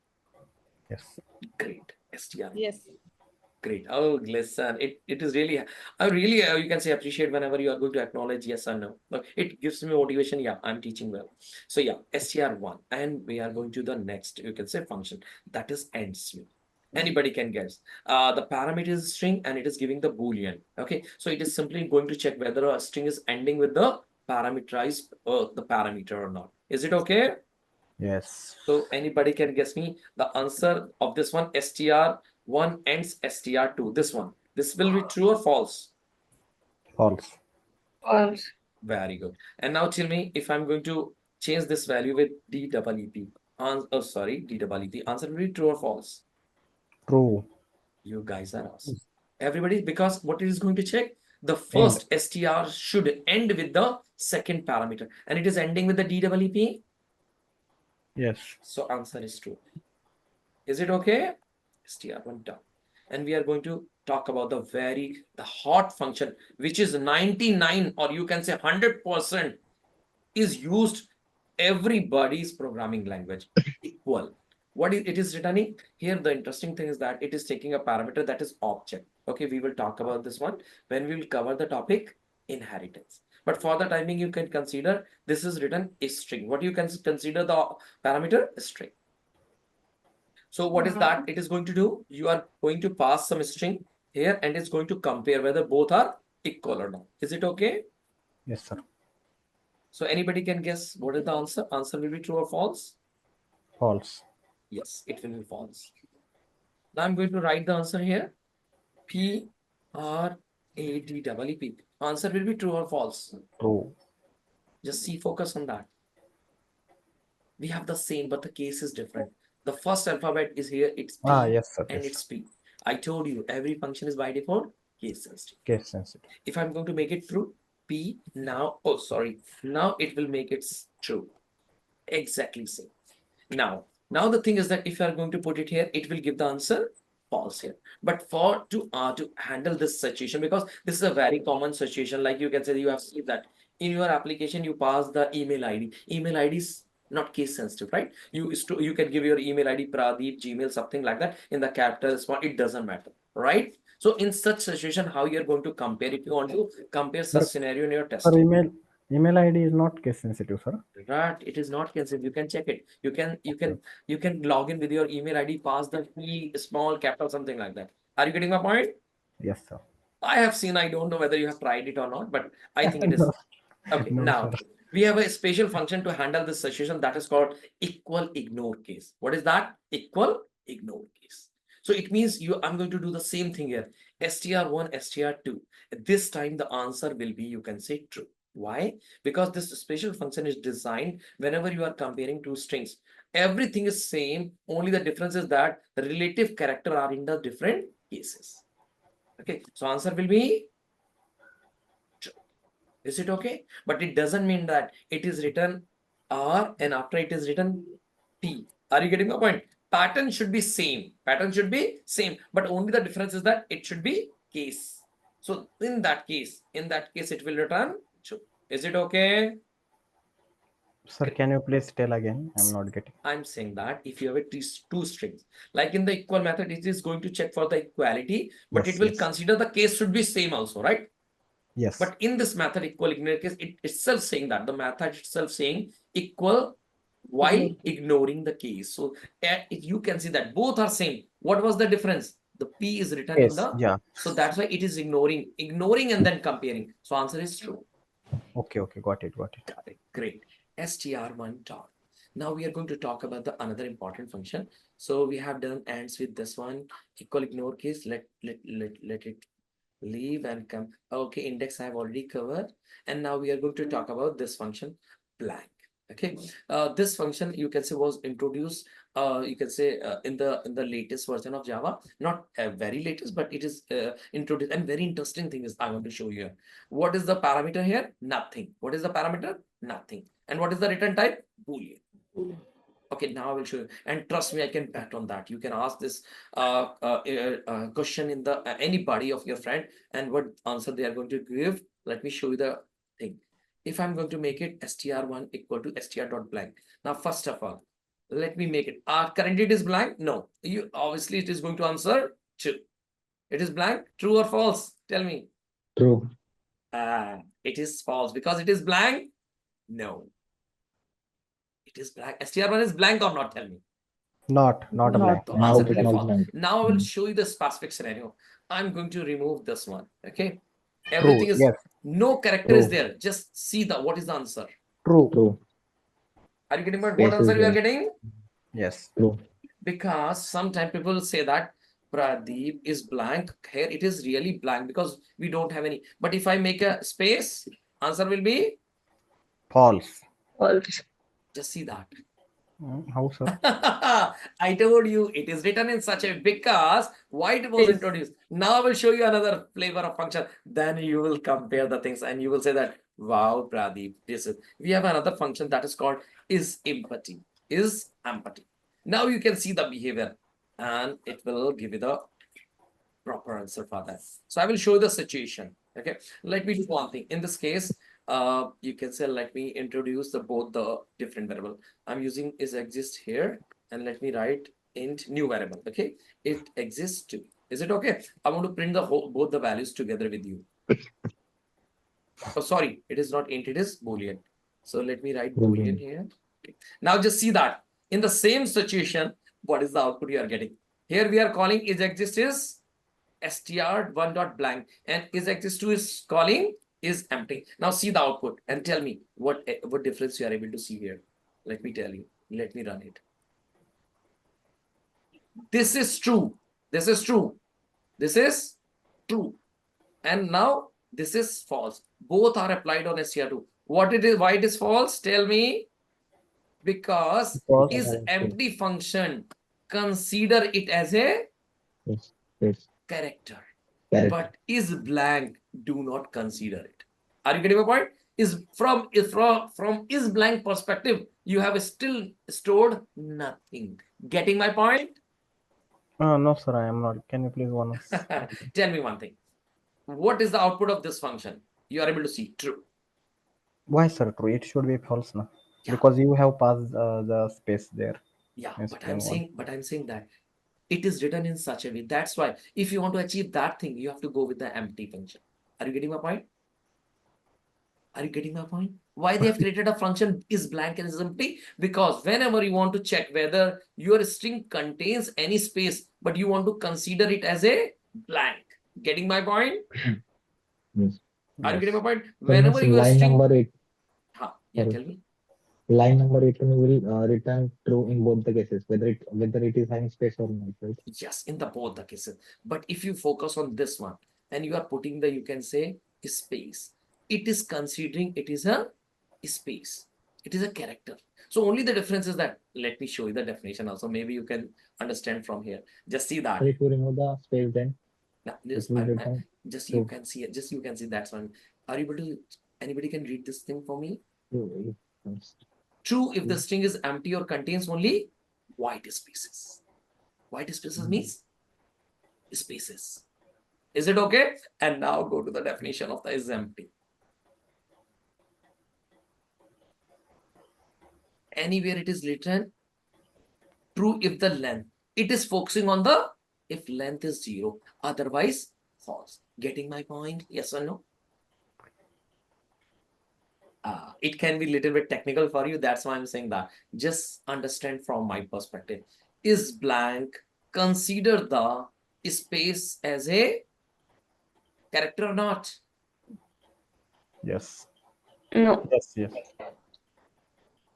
Yes. Great. STR. Yes. Great. Oh, listen, it is really, I really, you can say appreciate whenever you are going to acknowledge yes or no. Look, it gives me motivation. Yeah, I'm teaching well. So yeah, str1, and we are going to the next, you can say function, that is end string. Anybody can guess. The parameter is string and it is giving the boolean. Okay, so it is simply going to check whether a string is ending with the parameterized the parameter or not. Is it okay? Yes. So anybody can guess me the answer of this one. str1 ends str2. This one. This will be true or false? False. False. Very good. And now tell me if I'm going to change this value with DEEP. Oh, sorry, DEEP. Answer will be true or false? True. You guys are awesome. Everybody, because what it is going to check? The And first str should end with the second parameter, and it is ending with the DEEP. yes. So answer is true. Is it okay? str1 done. And we are going to talk about the hot function, which is 99, or you can say 100% is used everybody's programming language. Equal. What it is returning here? The interesting thing is that it is taking a parameter that is object. Okay, we will talk about this one when we will cover the topic inheritance. But for the timing, you can consider this is written a string. What you can consider the parameter? A string. So what is that it is going to do? You are going to pass some string here and it's going to compare whether both are equal or not. Is it okay? Yes, sir. So anybody can guess what is the answer? Answer will be true or false? False. Yes, it will be false. Now I'm going to write the answer here. P R A D E E P. Answer will be true or false. True. Just see, focus on that. We have the same, but the case is different. The first alphabet is here, it's P Yes, sir. and Yes, it's sir. P. I told you every function is by default case sensitive. Case sensitive. If I'm going to make it true, P now, oh, sorry, now it will make it true. Exactly same. Now the thing is that if you are going to put it here, it will give the answer false here. But for to handle this situation, because this is a very common situation, like you can say you have seen that in your application you pass the email ID. Email ID is not case sensitive, right? You can give your email ID Pradeep Gmail something like that in the capital small. It doesn't matter, right? So in such situation, how you're going to compare if you want to compare such Sir, scenario in your sir, testing? email ID is not case sensitive, sir. Right, it is not cancelled. You can check it. You can log in with your email ID, pass the key, small capital, something like that. Are you getting my point? Yes, sir. I have seen, I don't know whether you have tried it or not, but I think it is. No, Okay, no, now sir. we have a special function to handle this situation that is called equal ignore case. What is that? Equal ignore case. So it means I'm going to do the same thing here. str1, str2. This time the answer will be, you can say true. Why? Because this special function is designed whenever you are comparing two strings. Everything is same, only the difference is that the relative character are in the different cases. Okay, so answer will be true. Is it okay? But it doesn't mean that it is written R and after it is written P. Are you getting my point? Pattern should be same. Pattern should be same, but only the difference is that it should be case. So in that case, it will return true. Is it okay? Sir, can you please tell again? I'm not getting. I'm saying that if you have two strings, like in the equal method, it is going to check for the equality, but Yes, it will yes. consider the case should be same also, right? Yes. But in this method, equal ignore case, it itself saying that the method itself saying equal while ignoring the case. So you can see that both are same. What was the difference? The P is written in Yes. the, Yeah. so that's why it is ignoring and then comparing. So answer is true. Okay. Okay. Got it. Got it. Got it. Great. str1 dot. Now we are going to talk about the another important function. So we have done ends with this one. Equal ignore case. Let it leave and come. Okay, index I have already covered. And now we are going to talk about this function blank. Okay, this function you can say was introduced you can say in the latest version of Java, not very latest, but it is introduced. And very interesting thing is I want to show you here. What is the parameter here? Nothing. What is the parameter? Nothing. And what is the return type? Boolean. Okay, now I will show you. And trust me, I can bet on that. You can ask this question in the anybody of your friend, and what answer they are going to give. Let me show you the thing. If I'm going to make it str1 equal to str dot blank. Now, first of all, let me make it. Currently it is blank. No, you obviously it is going to answer true. It is blank. True or false? Tell me. True. It is false because it is blank. No, it is blank. str1 is blank or not? Tell me. Not a blank. The Now answer it will is be not false. blank. Now I will show you the specific scenario. I'm going to remove this one. Okay. True. Everything is, Yes. no character is True. there. Just see what is the answer. True. True. Are you getting what Space is answer you are there. getting? Yes. True. Because sometimes people say that Pradeep is blank. Here it is really blank because we don't have any. But if I make a space, answer will be, False. False. just see that. How, sir? I told you it is written in such a, because why it was introduced. Now I will show you another flavor of function. Then you will compare the things and you will say that, wow, Pradeep, this is, we have another function that is called is empathy. Is empathy. Now you can see the behavior and it will give you the proper answer for that. So I will show you the situation. Okay, let me do one thing. In this case, you can say, let me introduce both the different variable. I'm using is exist here, and let me write int new variable. Okay, it exists too. Is it okay? I want to print the whole both the values together with you. Oh, sorry, it is not int, it is boolean. So let me write boolean here. Okay. Now just see that in the same situation, what is the output you are getting? Here we are calling is exist is str1 dot blank, and is exist2 is calling is empty. Now see the output and tell me what difference you are able to see here. Let me tell you. Let me run it. This is true. This is true. This is true. And now this is false. Both are applied on str2. What it is? Why it is false? Tell me. Because Because is empty function, consider it as a Yes. Yes. character. Correct. But is blank, do not consider it. Are you getting my point? Is from is blank perspective, you have still stored nothing. Getting my point? no, sir, I am not. Can you please once? Tell me one thing. What is the output of this function? You are able to see true. Why, sir? True. It should be false now. Yeah. Because you have passed the space there. Yeah, in but string one. I'm saying that it is written in such a way. That's why if you want to achieve that thing, you have to go with the empty function. Are you getting my point? Are you getting my point? Why they have created a function is blank and is empty? Because whenever you want to check whether your string contains any space, but you want to consider it as a blank. Getting my point? Yes. Are you getting my Yes. point? So means Whenever your line string, number 8. yeah, Sorry. tell me. Line number 18 will return true in both the cases, whether it is having space or not, right? Yes, in the both the cases. But if you focus on this one and you are putting the, you can say, space, it is considering it is a space. It is a character. So only the difference is that, let me show you the definition also. Maybe you can understand from here. Just see that. So if you remove the space, then Now, it this, will return just you true. can see it. Just you can see that's one. Are you able to? Anybody can read this thing for me? True. Yes. True if the string is empty or contains only white spaces. White spaces means spaces. Is it okay? And now go to the definition of the is empty. Anywhere it is written true if the length. It is focusing on the if length is 0, otherwise false. Getting my point? Yes or no? It can be a little bit technical for you. That's why I'm saying that. Just understand from my perspective. Is blank consider the space as a character or not? Yes. No. Yes. Yes.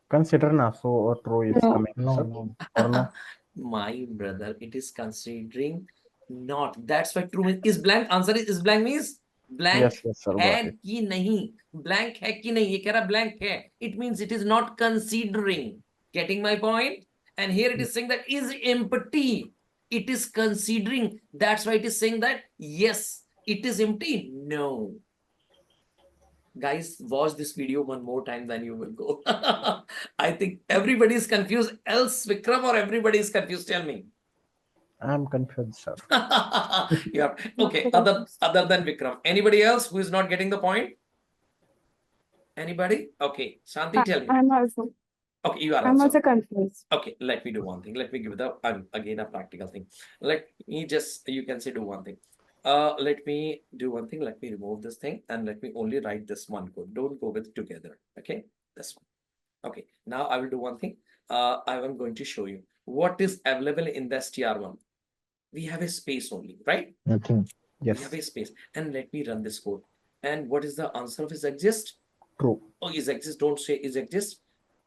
Consider na, so true is No. coming No, answer no. or no? My brother, it is considering not. That's why true means is blank. Answer is blank means blank Yes. Yes, sir. है Got it. कि नहीं, blank है कि नहीं, ये कह रहा blank है. It means it is not considering. Getting my point? And here it is saying that is empty. It is considering. That's why it is saying that yes, it is empty. No. Guys, watch this video one more time, then you will go. I think everybody is confused. Else Vikram or everybody is confused? Tell me. I'm confused, sir. Yeah. Okay. Other than Vikram, anybody else who is not getting the point? Anybody? Okay. Shanti, tell me. I'm also. Okay, you are I'm also. also confused. Okay, let me do one thing. Let me give the again a practical thing. Let me just, you can say, do one thing. Let me do one thing. Let me remove this thing and let me only write this one code. Don't go with together. Okay, this one. Okay, now I will do one thing. I am going to show you what is available in the str1. We have a space only, right? Nothing. We Yes. have a space, and let me run this code. And what is the answer of is exist? True. Oh, is exist. Don't say is exist.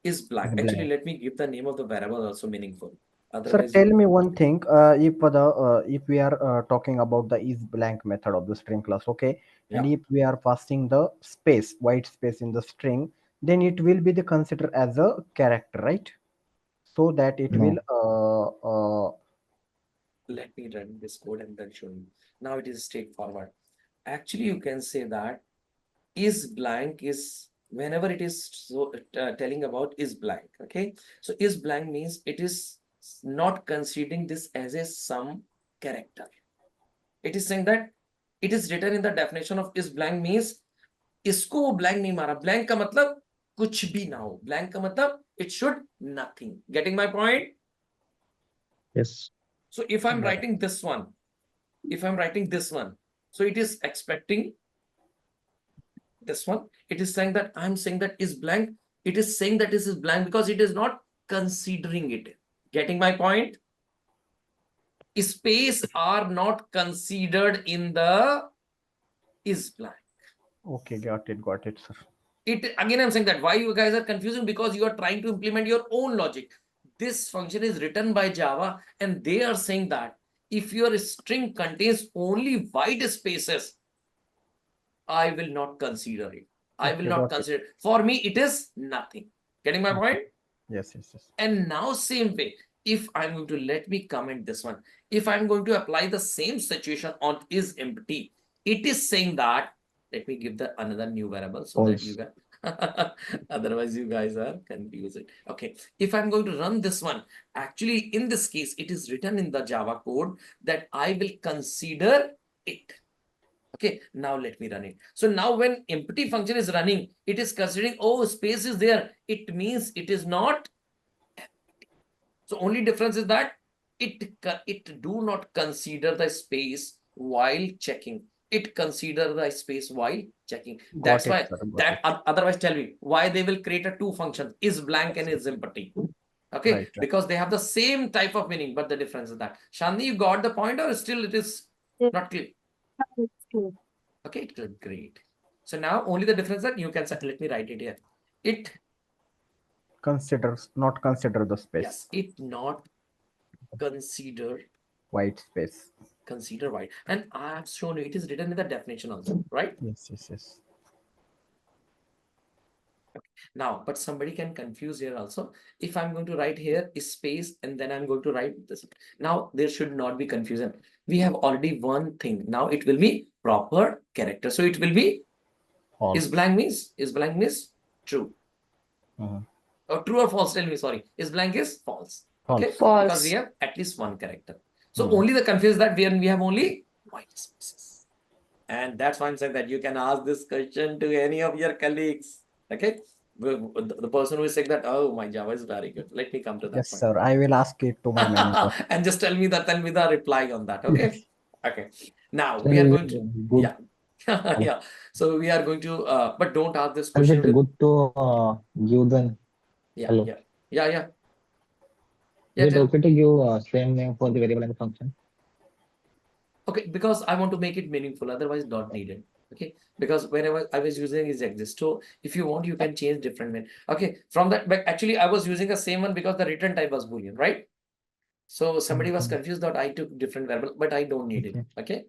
Is blank. Is Actually, blank. let me give the name of the variable also meaningful. Sir, Otherwise, tell me one thing. If we are talking about the is blank method of the string class, okay, and yeah. if we are passing the space, white space in the string, then it will be the consider as a character, right? So that it will No. Let me run this code and then show you. Now it is straightforward. Actually, you can say that is blank is whenever it is so telling about is blank. Okay, so is blank means it is not considering this as a some character. It is saying that it is written in the definition of is blank means इसको वो blank नहीं मारा. Blank का मतलब कुछ भी ना हो. Blank का मतलब it should nothing. Getting my point? Yes. So if I'm Got it. writing this one, so it is expecting this one. It is saying that I'm saying that is blank. It is saying that this is blank because it is not considering it. Getting my point? Space are not considered in the is blank. Okay, got it, sir. It again, I'm saying that why you guys are confusing because you are trying to implement your own logic. This function is written by Java, and they are saying that if your string contains only white spaces, I will not consider it. I will Okay, not got it. consider it. For me, it is nothing. Getting my point? Yes, yes, yes. And now same way, if I'm going to let me comment this one, if I'm going to apply the same situation on is empty, it is saying that, let me give the another new variable so that you False. guys, otherwise you guys are confused. Okay, if I'm going to run this one, actually in this case, it is written in the Java code that I will consider it. Okay, now let me run it. So now when empty function is running, it is considering, oh, space is there. It means it is not. So only difference is that it do not consider the space while checking. It consider the space while checking. That's Got it, why sir. Got that it. otherwise tell me why they will create a two functions is blank and is empty. Okay, Right, right. because they have the same type of meaning, but the difference is that. Shani, you got the point or still it is not clear? It's clear. Okay, good, great. So now only the difference that you can say, let me write it here. It, Considers not consider the space. yes, it not consider White space. white. And I have shown you it is written in the definition also, right? Yes, yes, yes. Now, but somebody can confuse here also. If I'm going to write here is space and then I'm going to write this. Now there should not be confusion. We have already one thing. Now it will be proper character. So it will be False. is blank means true. Mhm. Or true or false, tell me, sorry. Is blank is false. Okay, False. because we False. have at least one character. So only the confusion is that when we have only white spaces. And that's why I'm saying that you can ask this question to any of your colleagues. Okay. The person who is saying that, oh, my Java is very good. Let me come to that Yes, point. sir. I will ask it to my manager. And just tell me the reply on that. Okay. Okay. Now Sir, we are is going it to, good? yeah. Yeah. So we are going to, but don't ask this Sir, is question it with, good to give the yeah, hello? yeah, yeah, yeah. Is Yeah, it tell. okay to give same name for the variable and the function? Okay, because I want to make it meaningful, otherwise not needed. Okay, because whenever I was using is exist. So if you want, you can change different name. Okay, from that, but actually I was using the same one because the return type was Boolean, right? So somebody was Okay. confused that I took different variable, but I don't need it. Okay. Okay,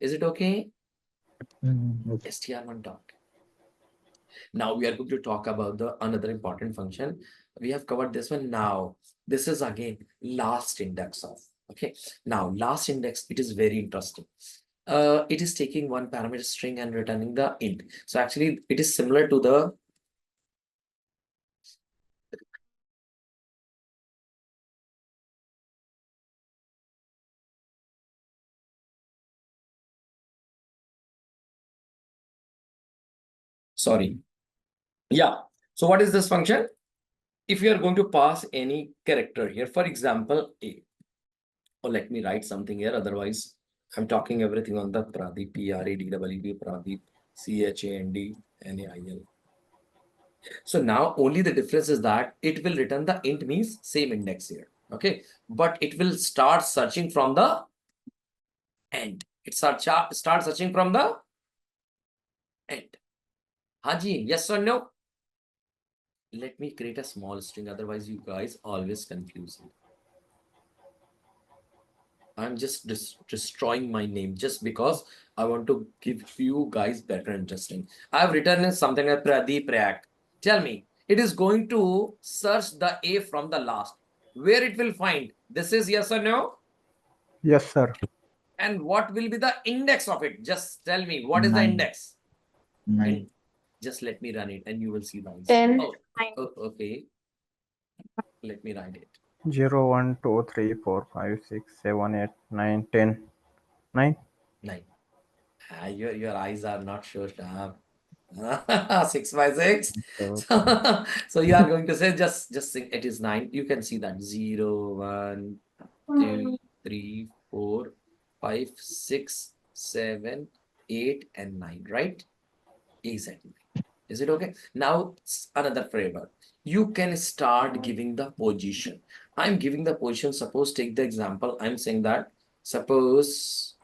is it okay? Okay. str1 dot. Now we are going to talk about the another important function. We have covered this one. Now this is again last index of. Okay, now last index, it is very interesting. It is taking one parameter string and returning the int. So actually it is similar to the sorry. Yeah. So what is this function? If you are going to pass any character here, for example, a, or let me write something here, otherwise I'm talking everything on the Pradeep, Pradeep, Pradeep, Chandnail. So now only the difference is that it will return the int means same index here. Okay, but it will start searching from the end. It start searching from the end. Haji, yes or no? Let me create a small string, otherwise you guys always confuse me. I'm just destroying my name just because I want to give you guys better interesting. I've written something like Pradeep React. Tell me, it is going to search the A from the last. Where it will find? This is yes or no? Yes, sir. And what will be the index of it? Just tell me, what is the 9. index? 9. Just let me run it and you will see the answer. 10. Oh, okay. Let me write it. 0, 1, 2, 3, 4, 5, 6, 7, 8, 9, 10. 9. 9. Your eyes are not so sharp. 6 by 6. So, So you are going to say just think it is 9. You can see that 0, 1, 2, 3, 4, 5, 6, 7, 8, and 9, right? Exactly. Is it okay? Now another flavor. You can start giving the position. I'm giving the position. Suppose take the example. I'm saying that suppose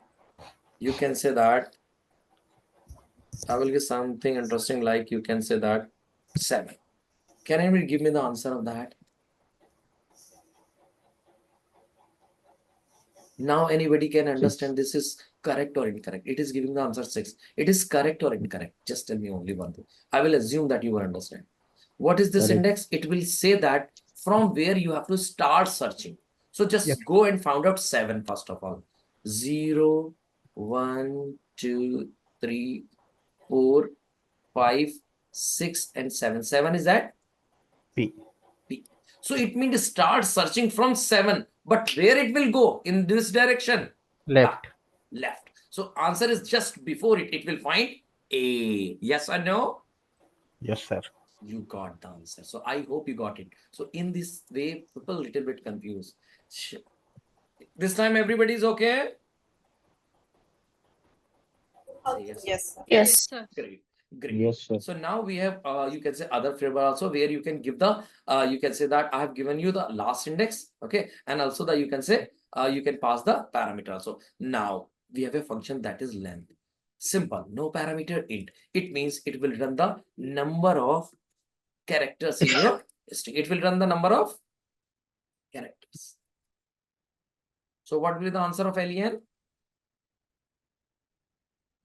you can say that I will give something interesting like you can say that 7. Can anybody give me the answer of that? Now anybody can 6. understand this is correct or incorrect. It is giving the answer 6. It is correct or incorrect. Just tell me only one thing. I will assume that you will understand. What is this Correct. index? It will say that from where you have to start searching. So yes. just go and find out 7 first of all. 0, 1, 2, 3, 4, 5, 6, and 7. 7 is that? P. P. So it means start searching from 7. But where it will go? In this direction? Left. Left. So answer is just before it. It will find A. Yes or no? Yes, sir. You got the answer. So I hope you got it. So in this way, people a little bit confused. This time everybody is okay? Say yes. Yes. Yes, sir. Great. Great. Yes, sir. So now we have you can say other flavor also where you can give the you can say that I have given you the last index, okay, and also that you can say you can pass the parameter also. Now we have a function that is length. Simple, no parameter int. It means it will run the number of characters in your string. It will run the number of characters. So what will be the answer of len?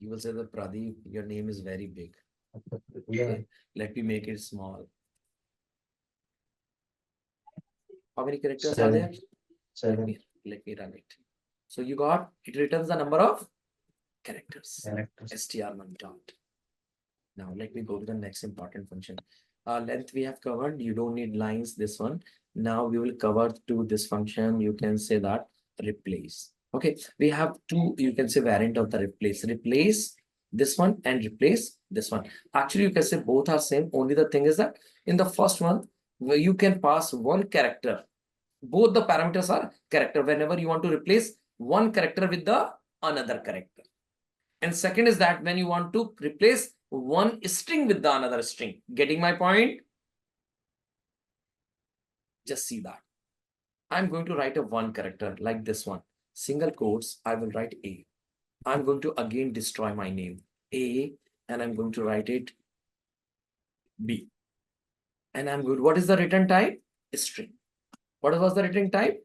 You will say that Pradeep, your name is very big. Yeah. Okay, let me make it small. How many characters are 7. there? 7 Let me run it. So you got it returns the number of characters. characters. str1 dot. Now let me go to the next important function. Length we have covered. You don't need lines. This one. Now we will cover to this function. You can say that replace. Okay, we have two, you can say, variant of the replace. Replace this one and replace this one. Actually, you can say both are same. Only the thing is that in the first one, where you can pass one character. Both the parameters are character whenever you want to replace one character with the another character. And second is that when you want to replace one string with the another string. Getting my point? Just see that. I'm going to write a one character like this one. Single quotes, I will write A. I'm going to again destroy my name A, and I'm going to write it B. And I'm good. What is the return type? String. What was the return type?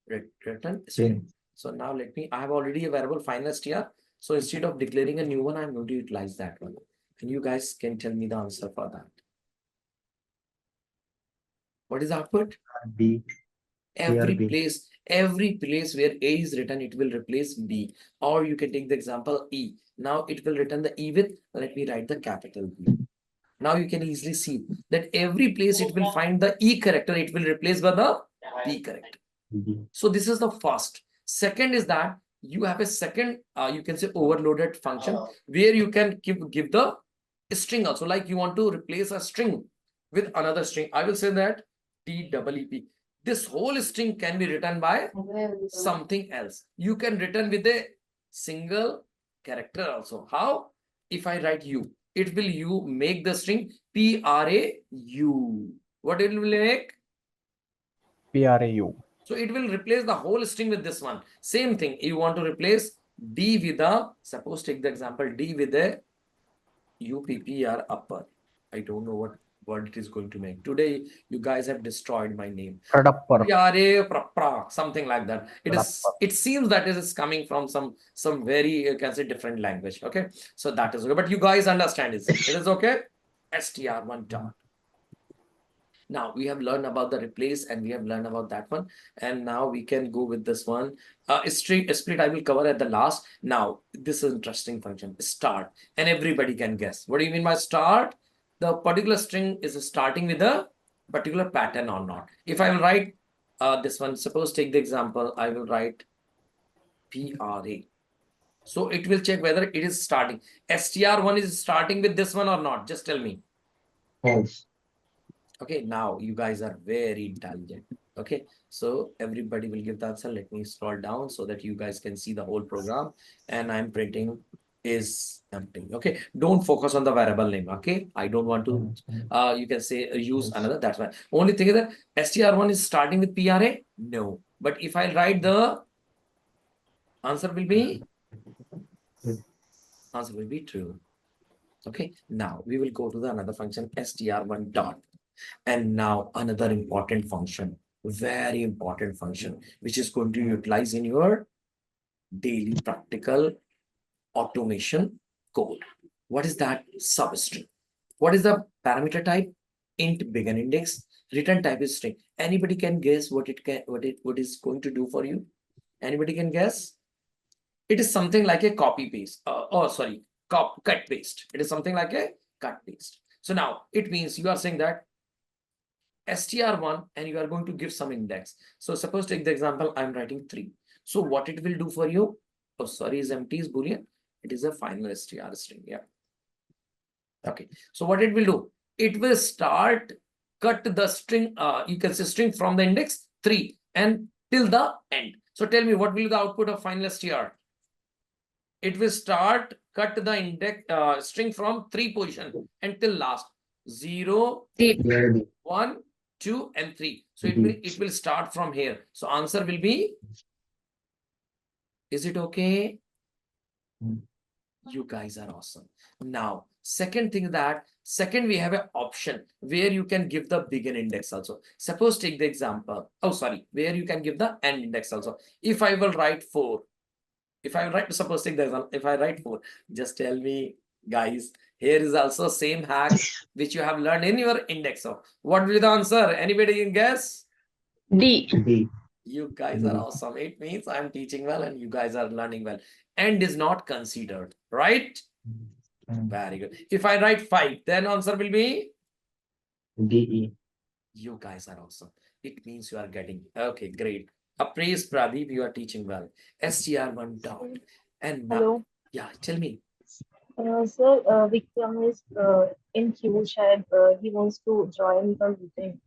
Return string. So now let me, I have already a variable final str. So instead of declaring a new one, I'm going to utilize that one. And you guys can tell me the answer for that. What is the output? B. Every B. place where A is written, it will replace B. Or you can take the example E. Now it will return the E with, let me write the capital B. Now you can easily see that every place it will find the E character, it will replace by the B character. B. So this is the first. Second is that you have a second, you can say overloaded function where you can give the string also. Like you want to replace a string with another string. I will say that TEEP. This whole string can be written by something else. You can return with a single character also. How? If I write U, it will you make the string PRAU. What it will make? PRAU. So it will replace the whole string with this one. Same thing. You want to replace D with a, suppose take the example D with a UPPR upper. I don't know what word it is going to make. Today, you guys have destroyed my name. Pradapper. Something like that. It seems that it is coming from some very, you can say, different language. Okay. So that is okay. But you guys understand it. It is okay. str1 dot. Now we have learned about the replace and we have learned about that one. And now we can go with this one. Split I will cover at the last. Now, this is interesting function, start. And everybody can guess. What do you mean by start? The particular string is starting with a particular pattern or not. If I will write this one, suppose take the example, I will write PRA. So it will check whether it is starting. str1 is starting with this one or not. Just tell me. False. Okay, now you guys are very intelligent. Okay, so everybody will give the answer. Let me scroll down so that you guys can see the whole program. And I'm printing is empty. Okay, don't focus on the variable name. Okay, I don't want to, you can say use another. That's why. Only thing is that str1 is starting with PRA. No, but if I write the answer will be true. Okay, now we will go to the another function str1 dot. And now another important function, very important function, which is going to utilize in your daily practical automation code. What is that? Substring. What is the parameter type? Int begin index. Return type is string. Anybody can guess what it is going to do for you? Anybody can guess? It is something like a copy paste. Cut paste. It is something like a cut paste. So now it means you are saying that str1 and you are going to give some index. So suppose take the example, I'm writing 3. So what it will do for you? Oh, sorry, is empty is boolean. It is a final str string. Yeah. Okay. So what it will do? It will start cut the string, you can say string from the index 3 and till the end. So tell me what will be the output of final str? It will start cut the index string from 3 position until last 0, 1, 2 and 3. So it will start from here. So answer will be, is it okay? You guys are awesome. Now, second thing that we have an option where you can give the begin index also. Suppose take the example. Oh, sorry, where you can give the end index also. If I will write 4, if I write, suppose take the example, if I write 4, just tell me, guys, here is also same hack which you have learned in your index of. What will be the answer? Anybody can guess? D. B. You guys are awesome. It means I'm teaching well and you guys are learning well. End is not considered, right? Very good. If I write 5, then answer will be DE. you guys are awesome. It means you are getting, okay, great. Appraise Pradeep, you are teaching well. str1 dot. And now, Hello. yeah, tell me. Sir, Vikram is in queue. Shayad, he wants to join the meeting.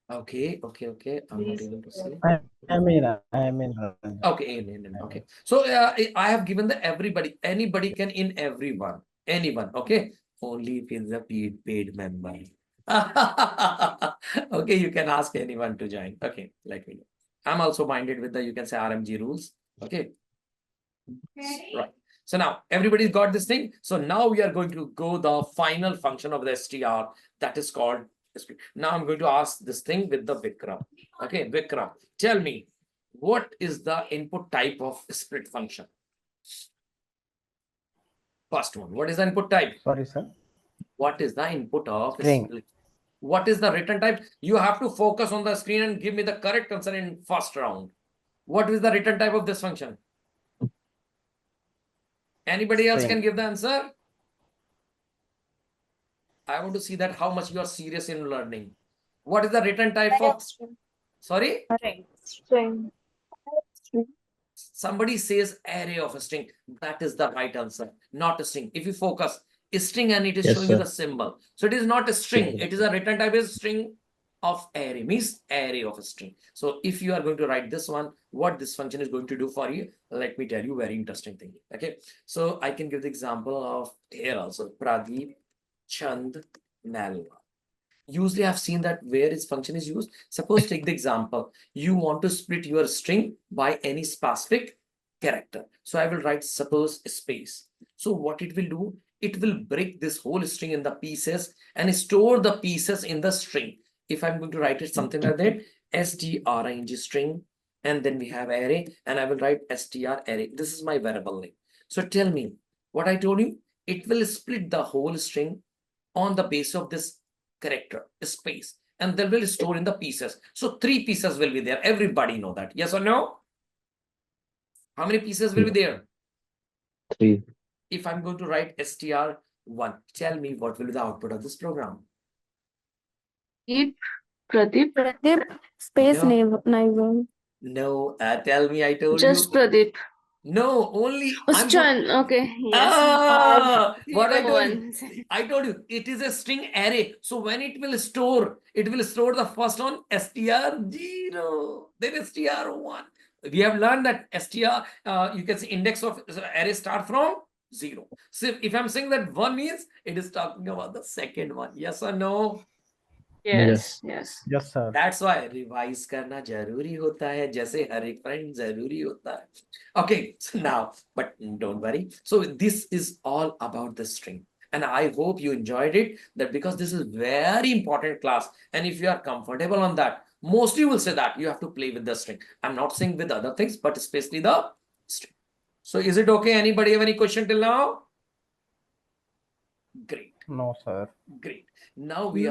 Okay. I'm not Please. able to see. I am in Ranjan. Okay, in. Okay. So I have given the everybody, anybody can in everyone, anyone. Okay. Only if it's a paid member. Okay, you can ask anyone to join. Okay, let me know. I'm also minded with the, you can say, RMG rules. Okay. Right. So now everybody's got this thing. So now we are going to go the final function of the str, that is called split. Now I'm going to ask this thing with the Vikram. Okay, Vikram, tell me, what is the input type of split function? First one, what is the input type? Sorry, sir. What is the input of String. split? What is the return type? You have to focus on the screen and give me the correct answer in first round. What is the return type of this function? Anybody else can String. give the answer? I want to see that how much you are serious in learning. What is the return type of? Sorry? String. Somebody says array of a string. That is the right answer, not a string. If you focus, a string and it is Yes, showing you sir. the symbol. So it is not a string. Yes. It is a return type is string of array, means array of a string. So if you are going to write this one, what this function is going to do for you, let me tell you very interesting thing. Okay. So I can give the example of here also, Pradeep Chand Nailwal. Usually I've seen that where its function is used. Suppose take the example, you want to split your string by any specific character. So I will write suppose space. So what it will do, it will break this whole string in the pieces and store the pieces in the string. If I'm going to write it something like that, string string, and then we have array, and I will write str array. This is my variable name. So tell me what I told you, it will split the whole string on the base of this character space, and they will store in the pieces. So 3 pieces will be there. Everybody know that. Yes or no? How many pieces will be there? 3. If I'm going to write str1, tell me what will be the output of this program? Pradeep. Pradeep, space No. Nailwal. No, tell me, I told Just you. Pradeep. No, only Oh, I'm going. Chan. Okay. Yes. What I Zero told you. one. I told you it is a string array. So when it will store the first one str0, then str1. We have learned that str, you can see index of array start from 0. So if I'm saying that 1 means it is talking about the second one. Yes or no? Yes. Yes. Yes, sir. That's why revise करना जरूरी होता है, जैसे हर एक friend जरूरी होता है. Okay, so now, but don't worry. So this is all about the string. And I hope you enjoyed it, that because this is very important class. And if you are comfortable on that, mostly will say that you have to play with the string. I'm not saying with other things, but especially the string. So is it okay? Anybody have any question till now? Great. No, sir. Great. Now we are